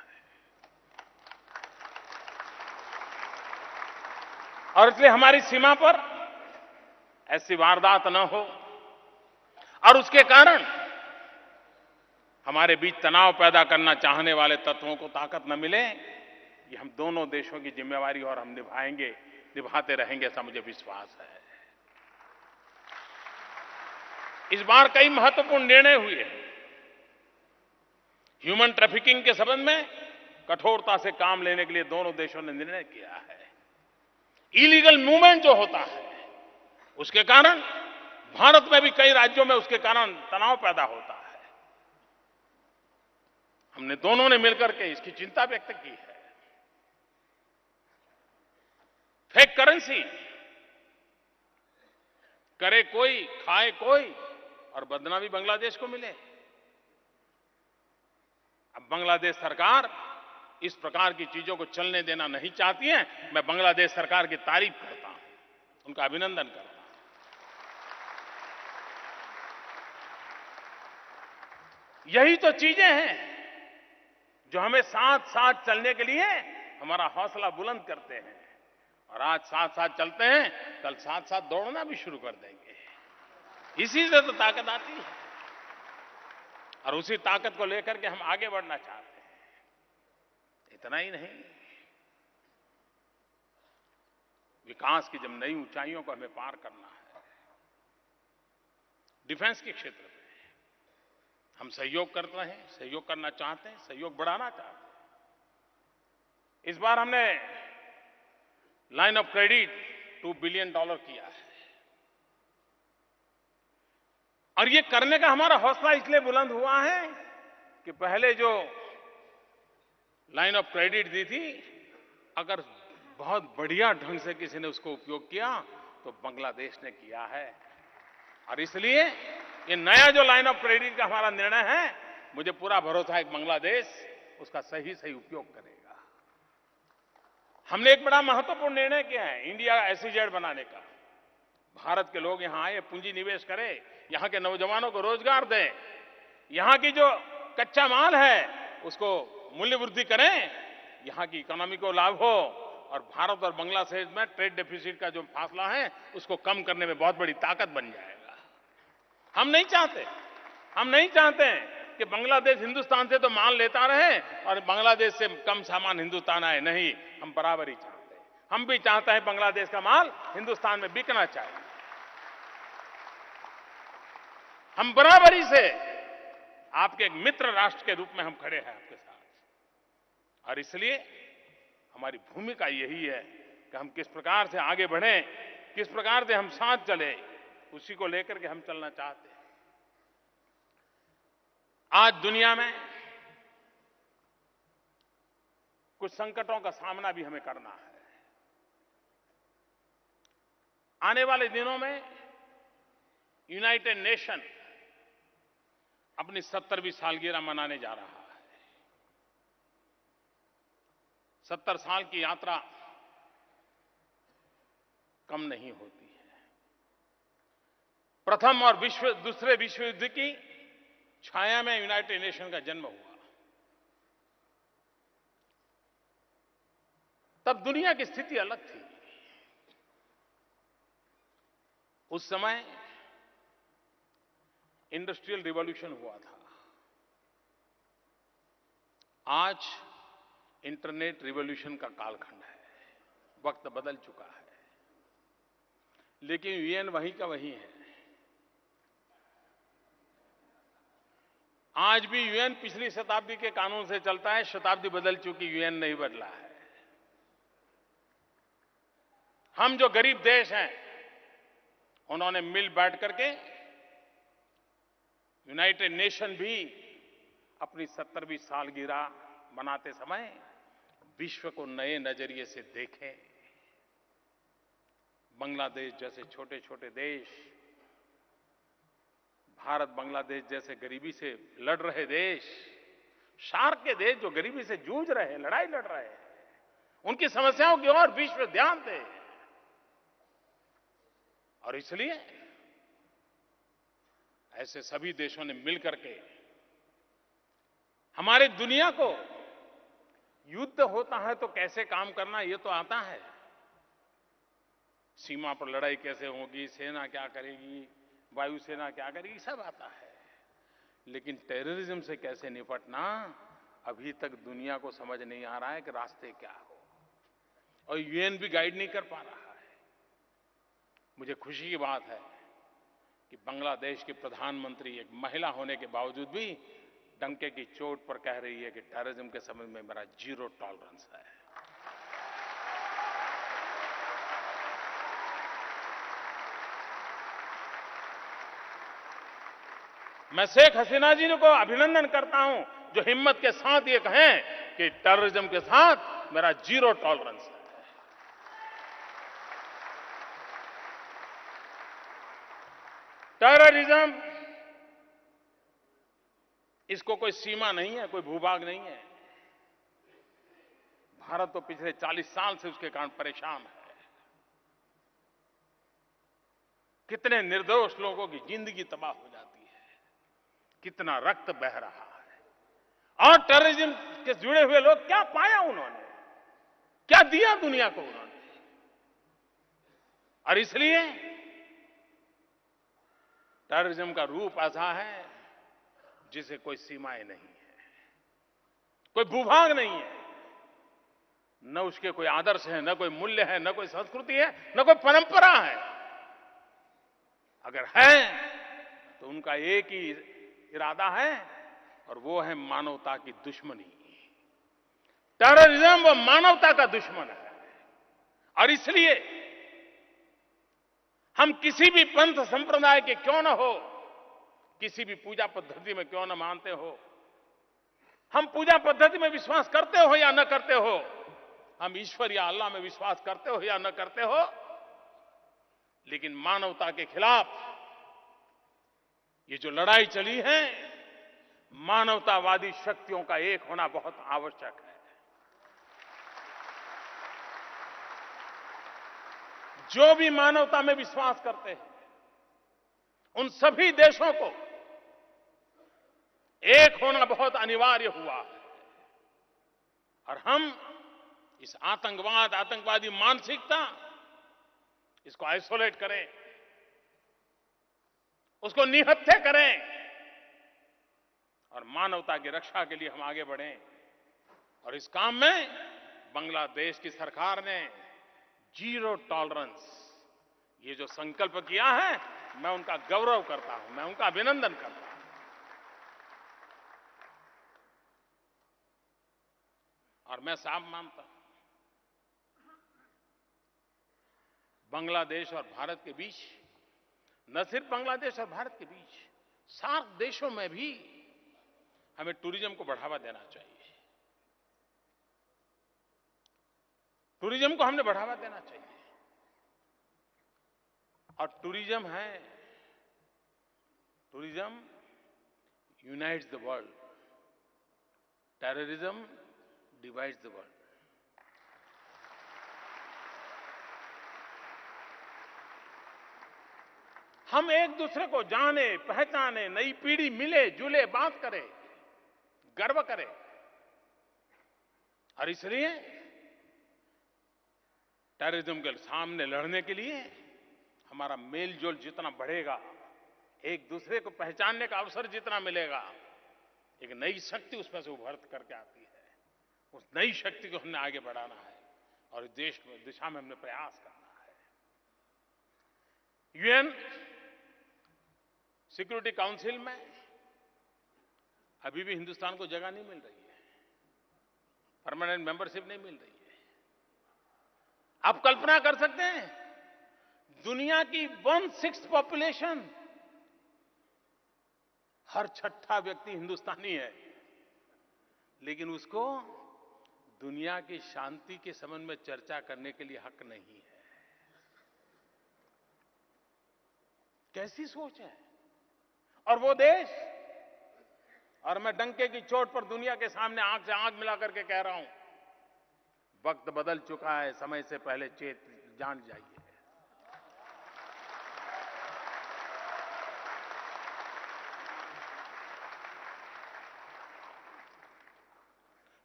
Speaker 2: और इसलिए हमारी सीमा पर ऐसी वारदात न हो और उसके कारण हमारे बीच तनाव पैदा करना चाहने वाले तत्वों को ताकत न मिले, ये हम दोनों देशों की जिम्मेवारी और हम निभाएंगे, निभाते रहेंगे, ऐसा मुझे विश्वास है। इस बार कई महत्वपूर्ण निर्णय हुए। ह्यूमन ट्रैफिकिंग के संबंध में कठोरता से काम लेने के लिए दोनों देशों ने निर्णय किया है। इलीगल मूवमेंट जो होता है उसके कारण भारत में भी कई राज्यों में उसके कारण तनाव पैदा होता है। हमने दोनों ने मिलकर के इसकी चिंता व्यक्त की है। फेक करेंसी करे कोई, खाए कोई और बदनामी बांग्लादेश को मिले। अब बांग्लादेश सरकार इस प्रकार की चीजों को चलने देना नहीं चाहती है। मैं बांग्लादेश सरकार की तारीफ करता हूं, उनका अभिनंदन करता हूं। यही तो चीजें हैं जो हमें साथ साथ चलने के लिए हमारा हौसला बुलंद करते हैं। और आज साथ साथ चलते हैं, कल साथ साथ दौड़ना भी शुरू कर देंगे। इसी से तो ताकत आती है और उसी ताकत को लेकर के हम आगे बढ़ना चाहते हैं। इतना ही नहीं, विकास की जब नई ऊंचाइयों को हमें पार करना है, डिफेंस के क्षेत्र में हम सहयोग करते हैं, सहयोग करना चाहते हैं, सहयोग बढ़ाना चाहते हैं। इस बार हमने लाइन ऑफ क्रेडिट $2 बिलियन किया है और ये करने का हमारा हौसला इसलिए बुलंद हुआ है कि पहले जो लाइन ऑफ क्रेडिट दी थी, अगर बहुत बढ़िया ढंग से किसी ने उसको उपयोग किया तो बांग्लादेश ने किया है। और इसलिए ये नया जो लाइन ऑफ क्रेडिट का हमारा निर्णय है, मुझे पूरा भरोसा है कि बांग्लादेश उसका सही उपयोग करेगा। हमने एक बड़ा महत्वपूर्ण निर्णय किया है इंडिया एसईजेड बनाने का। भारत के लोग यहां आए, पूंजी निवेश करें, यहां के नौजवानों को रोजगार दें, यहां की जो कच्चा माल है उसको मूल्य वृद्धि करें, यहां की इकोनॉमी को लाभ हो और भारत और बांग्लादेश में ट्रेड डेफिसिट का जो फासला है उसको कम करने में बहुत बड़ी ताकत बन जाएगा। हम नहीं चाहते कि बांग्लादेश हिंदुस्तान से तो माल लेता रहे और बांग्लादेश से कम सामान हिंदुस्तान आए। नहीं, हम बराबरी चाहते हैं। हम भी चाहते हैं बांग्लादेश का माल हिंदुस्तान में बिकना चाहिए। हम बराबरी से आपके एक मित्र राष्ट्र के रूप में हम खड़े हैं आपके साथ। और इसलिए हमारी भूमिका यही है कि हम किस प्रकार से आगे बढ़ें, किस प्रकार से हम साथ चले, उसी को लेकर के हम चलना चाहते हैं। आज दुनिया में कुछ संकटों का सामना भी हमें करना है। आने वाले दिनों में यूनाइटेड नेशन अपनी 70वीं सालगिरह मनाने जा रहा है। 70 साल की यात्रा कम नहीं होती है। प्रथम और दूसरे विश्व युद्ध की छाया में यूनाइटेड नेशन का जन्म हुआ। तब दुनिया की स्थिति अलग थी। उस समय इंडस्ट्रियल रिवॉल्यूशन हुआ था। आज इंटरनेट रिवॉल्यूशन का कालखंड है। वक्त बदल चुका है, लेकिन यूएन वही का वही है। आज भी यूएन पिछली शताब्दी के कानून से चलता है। शताब्दी बदल चुकी, यूएन नहीं बदला है। हम जो गरीब देश हैं, उन्होंने मिल बैठ करके यूनाइटेड नेशन भी अपनी 70वीं सालगिरह मनाते समय विश्व को नए नजरिए से देखें। बांग्लादेश जैसे छोटे छोटे देश, भारत बांग्लादेश जैसे गरीबी से लड़ रहे देश, सार्क के देश जो गरीबी से जूझ रहे हैं, लड़ाई लड़ रहे हैं, उनकी समस्याओं की ओर विश्व ध्यान दे। और इसलिए ऐसे सभी देशों ने मिलकर के हमारे दुनिया को युद्ध होता है तो कैसे काम करना, ये तो आता है। सीमा पर लड़ाई कैसे होगी, सेना क्या करेगी, वायुसेना क्या करेगी, सब आता है। लेकिन टेररिज्म से कैसे निपटना, अभी तक दुनिया को समझ नहीं आ रहा है कि रास्ते क्या हो। और यूएन भी गाइड नहीं कर पा रहा है। मुझे खुशी की बात है कि बांग्लादेश की प्रधानमंत्री एक महिला होने के बावजूद भी डंके की चोट पर कह रही है कि टेररिज्म के संबंध में मेरा जीरो टॉलरेंस है। मैं शेख हसीना जी को अभिनंदन करता हूं जो हिम्मत के साथ ये कहें कि टेररिज्म के साथ मेरा जीरो टॉलरेंस है। टेररिज्म इसको कोई सीमा नहीं है, कोई भूभाग नहीं है। भारत तो पिछले 40 साल से उसके कारण परेशान है। कितने निर्दोष लोगों की जिंदगी तबाह हो जाती है, कितना रक्त बह रहा है। और टेररिज्म के जुड़े हुए लोग क्या पाया उन्होंने, क्या दिया दुनिया को उन्होंने। और इसलिए टेररिज्म का रूप ऐसा है जिसे कोई सीमाएं नहीं है, कोई भूभाग नहीं है, न उसके कोई आदर्श है, न कोई मूल्य है, न कोई संस्कृति है, न कोई परंपरा है। अगर है तो उनका एक ही इरादा है और वो है मानवता की दुश्मनी। टेररिज्म वो मानवता का दुश्मन है। और इसलिए हम किसी भी पंथ संप्रदाय के क्यों न हो, किसी भी पूजा पद्धति में क्यों न मानते हो, हम पूजा पद्धति में विश्वास करते हो या न करते हो, हम ईश्वर या अल्लाह में विश्वास करते हो या न करते हो, लेकिन मानवता के खिलाफ ये जो लड़ाई चली है, मानवतावादी शक्तियों का एक होना बहुत आवश्यक है। जो भी मानवता में विश्वास करते हैं उन सभी देशों को एक होना बहुत अनिवार्य हुआ है। और हम इस आतंकवादी मानसिकता, इसको आइसोलेट करें, उसको निहत्थे करें और मानवता की रक्षा के लिए हम आगे बढ़ें। और इस काम में बांग्लादेश की सरकार ने जीरो टॉलरेंस ये जो संकल्प किया है, मैं उनका गौरव करता हूं, मैं उनका अभिनंदन करता हूं। और मैं साफ मानता हूं, बांग्लादेश और भारत के बीच, न सिर्फ बांग्लादेश और भारत के बीच, सार्क देशों में भी हमें टूरिज्म को बढ़ावा देना चाहिए। टूरिज्म को हमने बढ़ावा देना चाहिए। और tourism unites the world, terrorism divides the world. हम एक दूसरे को जाने पहचाने, नई पीढ़ी मिले जुले, बात करे, गर्व करे। और इसलिए टेररिज्म के सामने लड़ने के लिए हमारा मेलजोल जितना बढ़ेगा, एक दूसरे को पहचानने का अवसर जितना मिलेगा, एक नई शक्ति उसमें से उभर करके आती है। उस नई शक्ति को हमने आगे बढ़ाना है और इस देश में दिशा में हमने प्रयास करना है। यूएन सिक्योरिटी काउंसिल में अभी भी हिंदुस्तान को जगह नहीं मिल रही है, परमानेंट मेंबरशिप नहीं मिल रही है। आप कल्पना कर सकते हैं, दुनिया की 1/6 पॉपुलेशन, हर छठा व्यक्ति हिंदुस्तानी है, लेकिन उसको दुनिया की शांति के संबंध में चर्चा करने के लिए हक नहीं है। कैसी सोच है। और वो देश, और मैं डंके की चोट पर दुनिया के सामने आंख से आंख मिला करके कह रहा हूं, वक्त बदल चुका है, समय से पहले जान जाइए।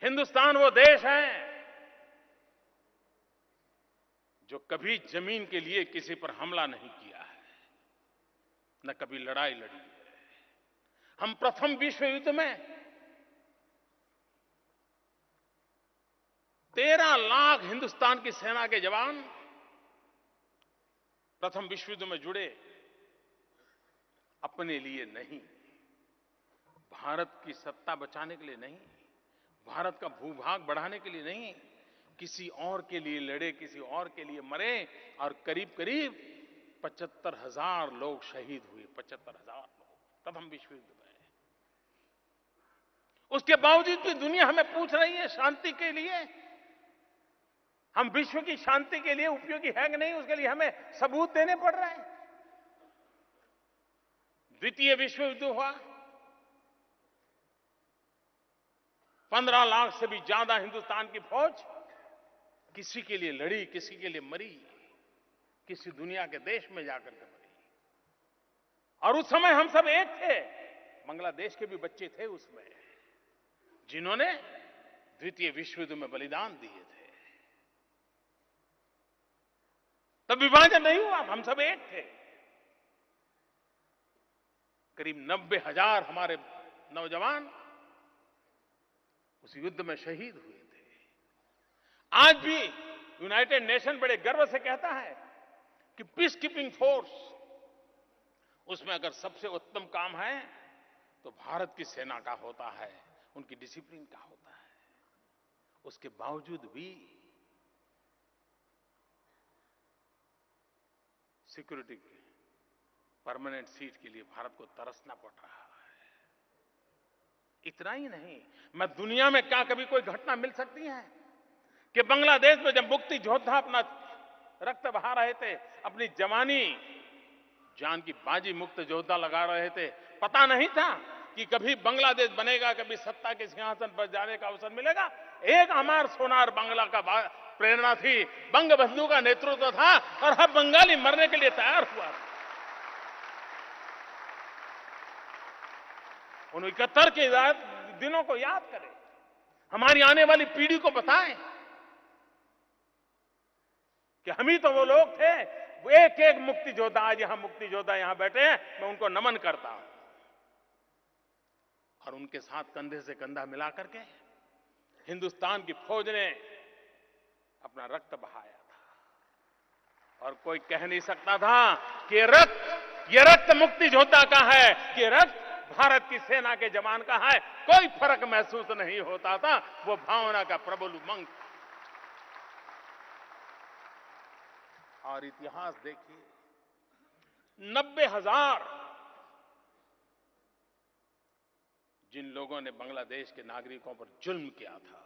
Speaker 2: हिंदुस्तान वो देश है जो कभी जमीन के लिए किसी पर हमला नहीं किया है, न कभी लड़ाई लड़ी है। हम प्रथम विश्व युद्ध में 13 लाख हिंदुस्तान की सेना के जवान प्रथम विश्व युद्ध में जुड़े, अपने लिए नहीं, भारत की सत्ता बचाने के लिए नहीं, भारत का भूभाग बढ़ाने के लिए नहीं, किसी और के लिए लड़े, किसी और के लिए मरे और करीब करीब 75,000 लोग शहीद हुए, 75,000 लोग प्रथम विश्व युद्ध में। उसके बावजूद भी दुनिया हमें पूछ रही है शांति के लिए, हम विश्व की शांति के लिए उपयोगी है कि नहीं, उसके लिए हमें सबूत देने पड़ रहे हैं। द्वितीय विश्व युद्ध हुआ, 15 लाख से भी ज्यादा हिंदुस्तान की फौज किसी के लिए लड़ी, किसी के लिए मरी, किसी दुनिया के देश में जाकर के मरी। और उस समय हम सब एक थे, बांग्लादेश के भी बच्चे थे उसमें, जिन्होंने द्वितीय विश्व युद्ध में बलिदान दिए थे। तब विभाजन नहीं हुआ, हम सब एक थे। करीब 90,000 हमारे नौजवान उस युद्ध में शहीद हुए थे। आज भी यूनाइटेड नेशन बड़े गर्व से कहता है कि पीस कीपिंग फोर्स, उसमें अगर सबसे उत्तम काम है तो भारत की सेना का होता है, उनकी डिसिप्लिन का होता है। उसके बावजूद भी सिक्योरिटी परमानेंट सीट के लिए भारत को तरसना पड़ रहा है। इतना ही नहीं, मैं दुनिया में क्या कभी कोई घटना मिल सकती है कि बांग्लादेश में जब मुक्ति योद्धा अपना रक्त बहा रहे थे, अपनी जवानी जान की बाजी मुक्त योद्धा लगा रहे थे, पता नहीं था कि कभी बांग्लादेश बनेगा, कभी सत्ता के सिंहासन पर जाने का अवसर मिलेगा। एक अमर सोनार बांग्ला का प्रेरणा थी, बंगबंधु का नेतृत्व था और हर बंगाली मरने के लिए तैयार हुआ था। उन 71 के दिनों को याद करें, हमारी आने वाली पीढ़ी को बताएं कि हम ही तो वो लोग थे। वो एक एक मुक्ति योद्धा, आज यहां मुक्ति योद्धा यहां बैठे हैं, मैं उनको नमन करता हूं। और उनके साथ कंधे से कंधा मिला करके हिंदुस्तान की फौज ने अपना रक्त बहाया था। और कोई कह नहीं सकता था कि ये रक्त मुक्ति योद्धा का है, ये रक्त भारत की सेना के जवान का है। कोई फर्क महसूस नहीं होता था, वो भावना का प्रबल उमंग। और इतिहास देखिए, 90,000 जिन लोगों ने बांग्लादेश के नागरिकों पर जुल्म किया था,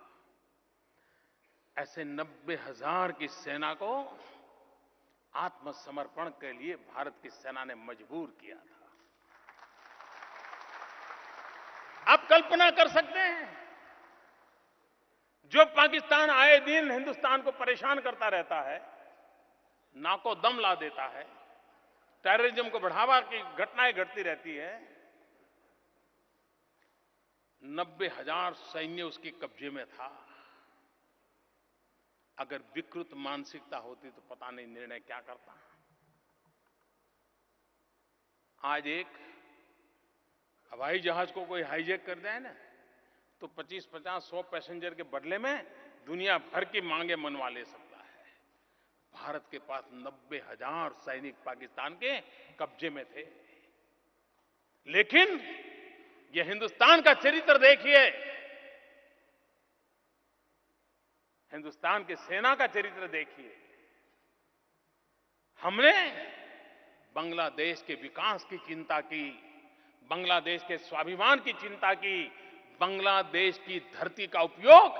Speaker 2: ऐसे 90,000 की सेना को आत्मसमर्पण के लिए भारत की सेना ने मजबूर किया था। आप कल्पना कर सकते हैं, जो पाकिस्तान आए दिन हिंदुस्तान को परेशान करता रहता है, नाको दम ला देता है, टेररिज्म को बढ़ावा की घटनाएं घटती रहती है, 90,000 सैन्य उसके कब्जे में था। अगर विकृत मानसिकता होती तो पता नहीं निर्णय क्या करता। आज एक हवाई जहाज को कोई हाईजैक कर जाए ना, तो 25, 50, 100 पैसेंजर के बदले में दुनिया भर की मांगे मनवा ले सकता है। भारत के पास 90,000 सैनिक पाकिस्तान के कब्जे में थे। लेकिन यह हिंदुस्तान का चरित्र देखिए, हिंदुस्तान की सेना का चरित्र देखिए। हमने बांग्लादेश के विकास की चिंता की, बांग्लादेश के स्वाभिमान की चिंता की, बांग्लादेश की धरती का उपयोग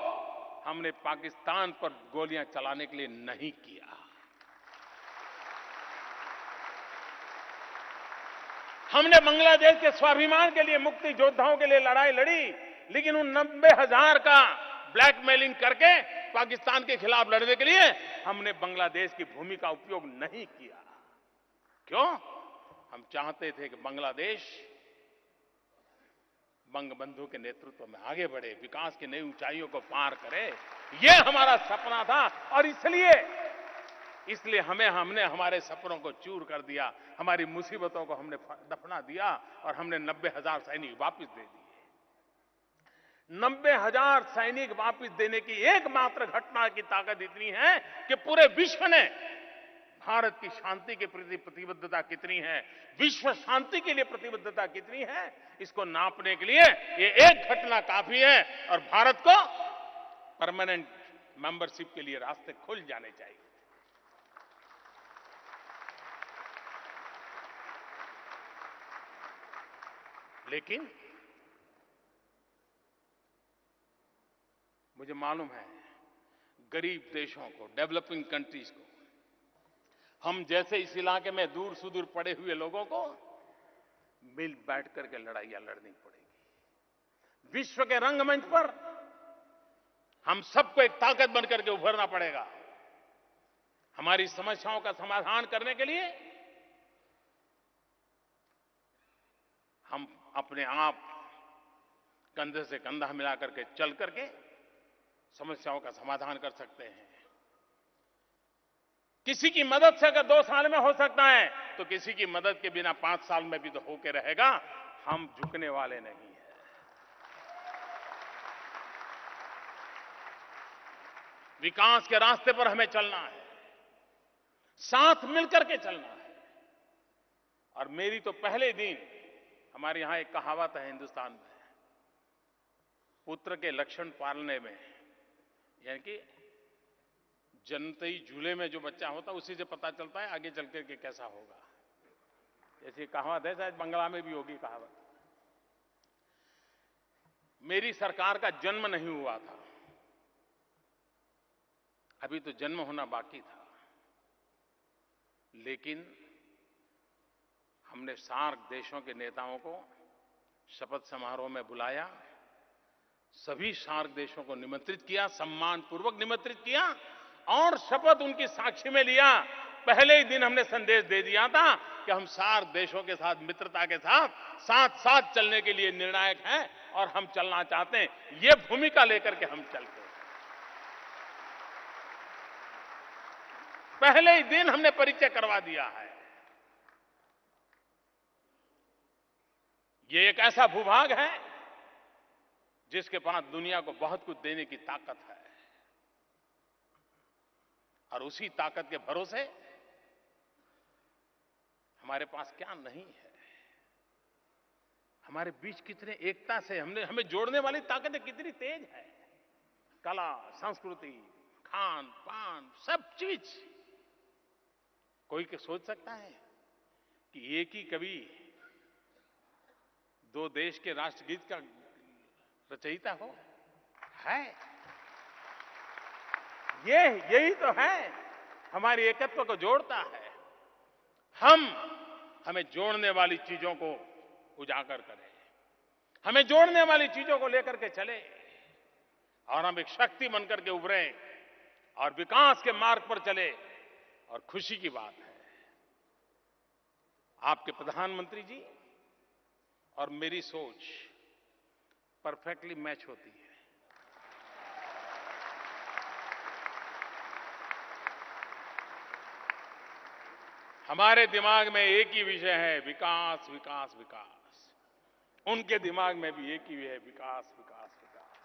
Speaker 2: हमने पाकिस्तान पर गोलियां चलाने के लिए नहीं किया। हमने बांग्लादेश के स्वाभिमान के लिए, मुक्ति योद्धाओं के लिए लड़ाई लड़ी, लेकिन उन 90,000 का ब्लैकमेलिंग करके पाकिस्तान के खिलाफ लड़ने के लिए हमने बांग्लादेश की भूमि का उपयोग नहीं किया। क्यों? हम चाहते थे कि बांग्लादेश बंगबंधु के नेतृत्व में आगे बढ़े, विकास की नई ऊंचाइयों को पार करे। यह हमारा सपना था और इसलिए हमने हमारे सपनों को चूर कर दिया, हमारी मुसीबतों को हमने दफना दिया और हमने 90,000 सैनिक वापस दे दिए। 90,000 सैनिक वापस देने की एकमात्र घटना की ताकत इतनी है कि पूरे विश्व ने भारत की शांति के प्रति प्रतिबद्धता कितनी है, विश्व शांति के लिए प्रतिबद्धता कितनी है, इसको नापने के लिए ये एक घटना काफी है और भारत को परमानेंट मेंबरशिप के लिए रास्ते खुल जाने चाहिए। लेकिन मुझे मालूम है गरीब देशों को, डेवलपिंग कंट्रीज को, हम जैसे इस इलाके में दूर सुदूर पड़े हुए लोगों को मिल बैठ करके लड़ाइयां लड़नी पड़ेगी। विश्व के रंगमंच पर हम सबको एक ताकत बनकर के उभरना पड़ेगा। हमारी समस्याओं का समाधान करने के लिए हम अपने आप कंधे से कंधा मिलाकर के चल करके समस्याओं का समाधान कर सकते हैं। किसी की मदद से अगर 2 साल में हो सकता है तो किसी की मदद के बिना 5 साल में भी तो होके रहेगा। हम झुकने वाले नहीं हैं। विकास के रास्ते पर हमें चलना है, साथ मिलकर के चलना है। और मेरी तो पहले दिन, हमारे यहां एक कहावत है हिंदुस्तान में, पुत्र के लक्षण पालने में, यानी कि जनतई झूले में जो बच्चा होता है उसी से पता चलता है आगे चल के कैसा होगा। ऐसी कहावत है, शायद बंगला में भी होगी कहावत। मेरी सरकार का जन्म नहीं हुआ था, अभी तो जन्म होना बाकी था, लेकिन हमने सार्क देशों के नेताओं को शपथ समारोह में बुलाया, सभी सार्क देशों को निमंत्रित किया, सम्मानपूर्वक निमंत्रित किया और शपथ उनकी साक्षी में लिया। पहले ही दिन हमने संदेश दे दिया था कि हम सार्क देशों के साथ मित्रता के साथ साथ साथ चलने के लिए निर्णायक हैं और हम चलना चाहते हैं। ये भूमिका लेकर के हम चलते हैं। पहले ही दिन हमने परिचय करवा दिया है। ये एक ऐसा भूभाग है जिसके पास दुनिया को बहुत कुछ देने की ताकत है और उसी ताकत के भरोसे हमारे पास क्या नहीं है। हमारे बीच कितने एकता से हमें जोड़ने वाली ताकतें कितनी तेज है। कला, संस्कृति, खान पान, सब चीज। कोई सोच सकता है कि एक ही कवि 2 देश के राष्ट्रगीत का रचयिता हो? है। यही तो है हमारी एकत्व को जोड़ता है। हमें जोड़ने वाली चीजों को उजागर करें, हमें जोड़ने वाली चीजों को लेकर के चले और हम एक शक्ति बनकर के उभरे और विकास के मार्ग पर चले। और खुशी की बात है, आपके प्रधानमंत्री जी और मेरी सोच परफेक्टली मैच होती है। हमारे दिमाग में एक ही विषय है, विकास विकास विकास। उनके दिमाग में भी एक ही है, विकास विकास विकास।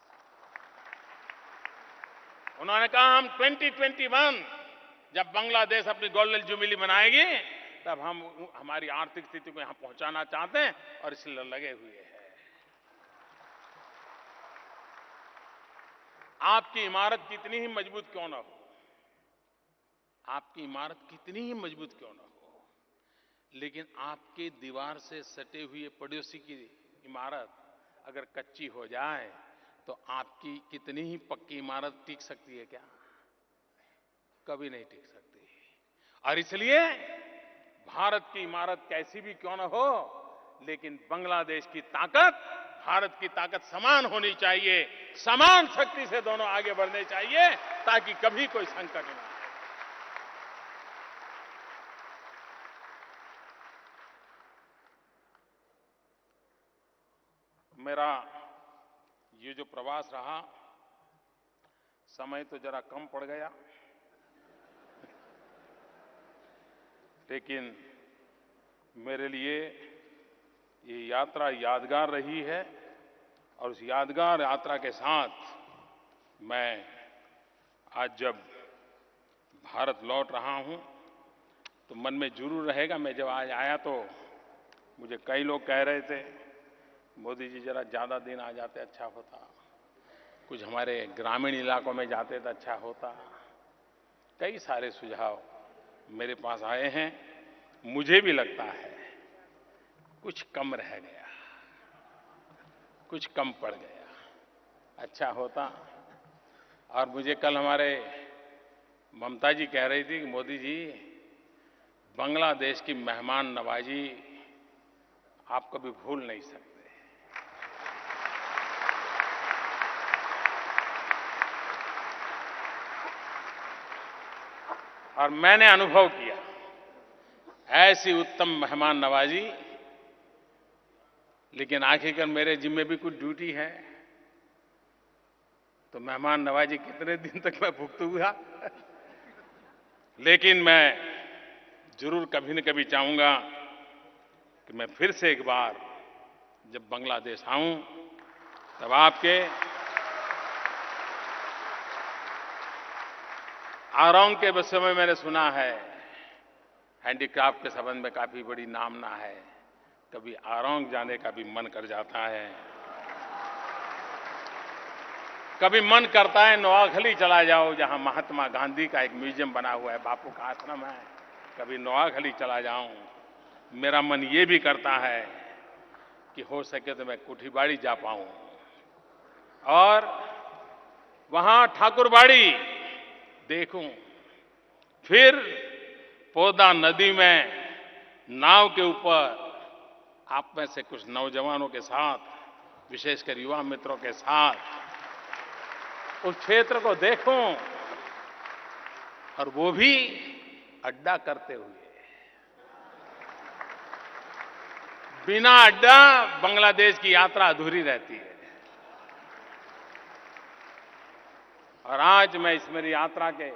Speaker 2: उन्होंने कहा हम 2021 जब बांग्लादेश अपनी गोल्डन जुबली मनाएगी तब हम हमारी आर्थिक स्थिति को यहां पहुंचाना चाहते हैं और इसलिए लगे हुए हैं। आपकी इमारत कितनी ही मजबूत क्यों ना हो, आपकी इमारत कितनी ही मजबूत क्यों ना हो, लेकिन आपके दीवार से सटे हुए पड़ोसी की इमारत अगर कच्ची हो जाए तो आपकी कितनी ही पक्की इमारत टिक सकती है क्या? कभी नहीं टिक सकती। और इसलिए भारत की इमारत कैसी भी क्यों ना हो, लेकिन बांग्लादेश की ताकत भारत की ताकत समान होनी चाहिए। समान शक्ति से दोनों आगे बढ़ने चाहिए ताकि कभी कोई संकट ना आए। मेरा ये जो प्रवास रहा, समय तो जरा कम पड़ गया, लेकिन मेरे लिए ये यात्रा यादगार रही है और उस यादगार यात्रा के साथ मैं आज जब भारत लौट रहा हूं तो मन में जरूर रहेगा। मैं जब आज आया तो मुझे कई लोग कह रहे थे, मोदी जी जरा ज़्यादा दिन आ जाते अच्छा होता, कुछ हमारे ग्रामीण इलाकों में जाते तो अच्छा होता। कई सारे सुझाव मेरे पास आए हैं। मुझे भी लगता है कुछ कम रह गया, कुछ कम पड़ गया, अच्छा होता। और मुझे कल हमारे ममता जी कह रही थी कि मोदी जी, बांग्लादेश की मेहमान नवाजी आप कभी भूल नहीं सकते। और मैंने अनुभव किया ऐसी उत्तम मेहमान नवाजी, लेकिन आखिरकार मेरे जिम्मे भी कुछ ड्यूटी है। तो मेहमान नवाजी कितने दिन तक मैं भुगतूंगा लेकिन मैं जरूर कभी न कभी चाहूंगा कि मैं फिर से एक बार जब बांग्लादेश आऊं तब आपके आरोंग के विषय में मैंने सुना है, हैंडीक्राफ्ट के संबंध में काफी बड़ी नामना है। कभी आरोंग जाने का भी मन कर जाता है। कभी मन करता है नोआखली चला जाओ, जहां महात्मा गांधी का एक म्यूजियम बना हुआ है, बापू का आश्रम है। कभी नोआखली चला जाऊं। मेरा मन ये भी करता है कि हो सके तो मैं कुठीबाड़ी जा पाऊं और वहां ठाकुरबाड़ी देखूं। फिर पोदा नदी में नाव के ऊपर आप में से कुछ नौजवानों के साथ, विशेषकर युवा मित्रों के साथ उस क्षेत्र को देखूं, और वो भी अड्डा करते हुए। बिना अड्डा बांग्लादेश की यात्रा अधूरी रहती है। और आज मैं इस मेरी यात्रा के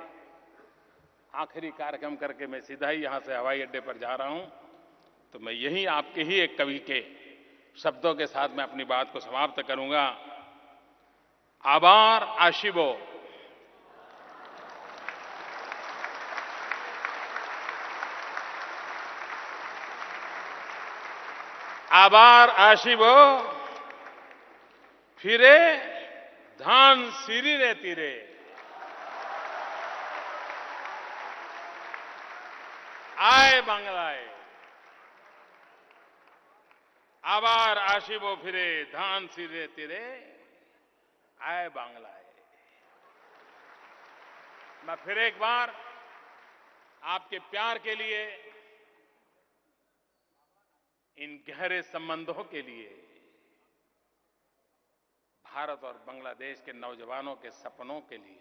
Speaker 2: आखिरी कार्यक्रम करके मैं सीधा ही यहां से हवाई अड्डे पर जा रहा हूं। तो मैं यही आपके ही एक कवि के शब्दों के साथ मैं अपनी बात को समाप्त करूंगा। आभार आशिबो। आभार आशिबो फिरे धान सीरी रे तीरे। आए बांग्लाए। आभार आशिबो फिरे धान सीरे तीरे। आए बांग्लाए। मैं फिर एक बार आपके प्यार के लिए, इन गहरे संबंधों के लिए, भारत और बांग्लादेश के नौजवानों के सपनों के लिए,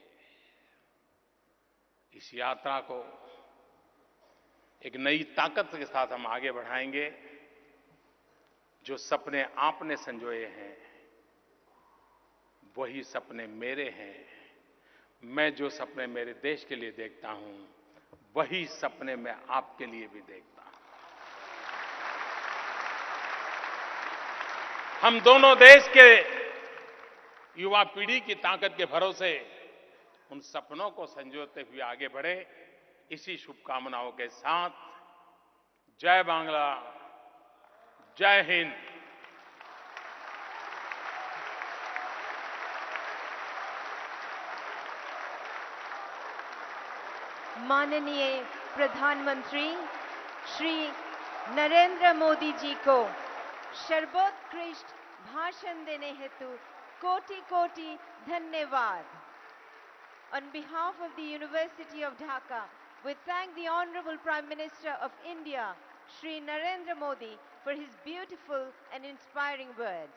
Speaker 2: इस यात्रा को एक नई ताकत के साथ हम आगे बढ़ाएंगे। जो सपने आपने संजोए हैं वही सपने मेरे हैं। मैं जो सपने मेरे देश के लिए देखता हूं वही सपने मैं आपके लिए भी देखता हूं। हम दोनों देश के युवा पीढ़ी की ताकत के भरोसे उन सपनों को संजोते हुए आगे बढ़े, इसी शुभकामनाओं के साथ जय बांग्ला, जय हिंद।
Speaker 1: माननीय प्रधानमंत्री श्री नरेंद्र मोदी जी को सर्वोत्कृष्ट भाषण देने हेतु कोटि कोटि धन्यवाद। On behalf of the University of Dhaka, we thank the Honorable Prime Minister of India, Shri Narendra Modi, for his beautiful and inspiring words.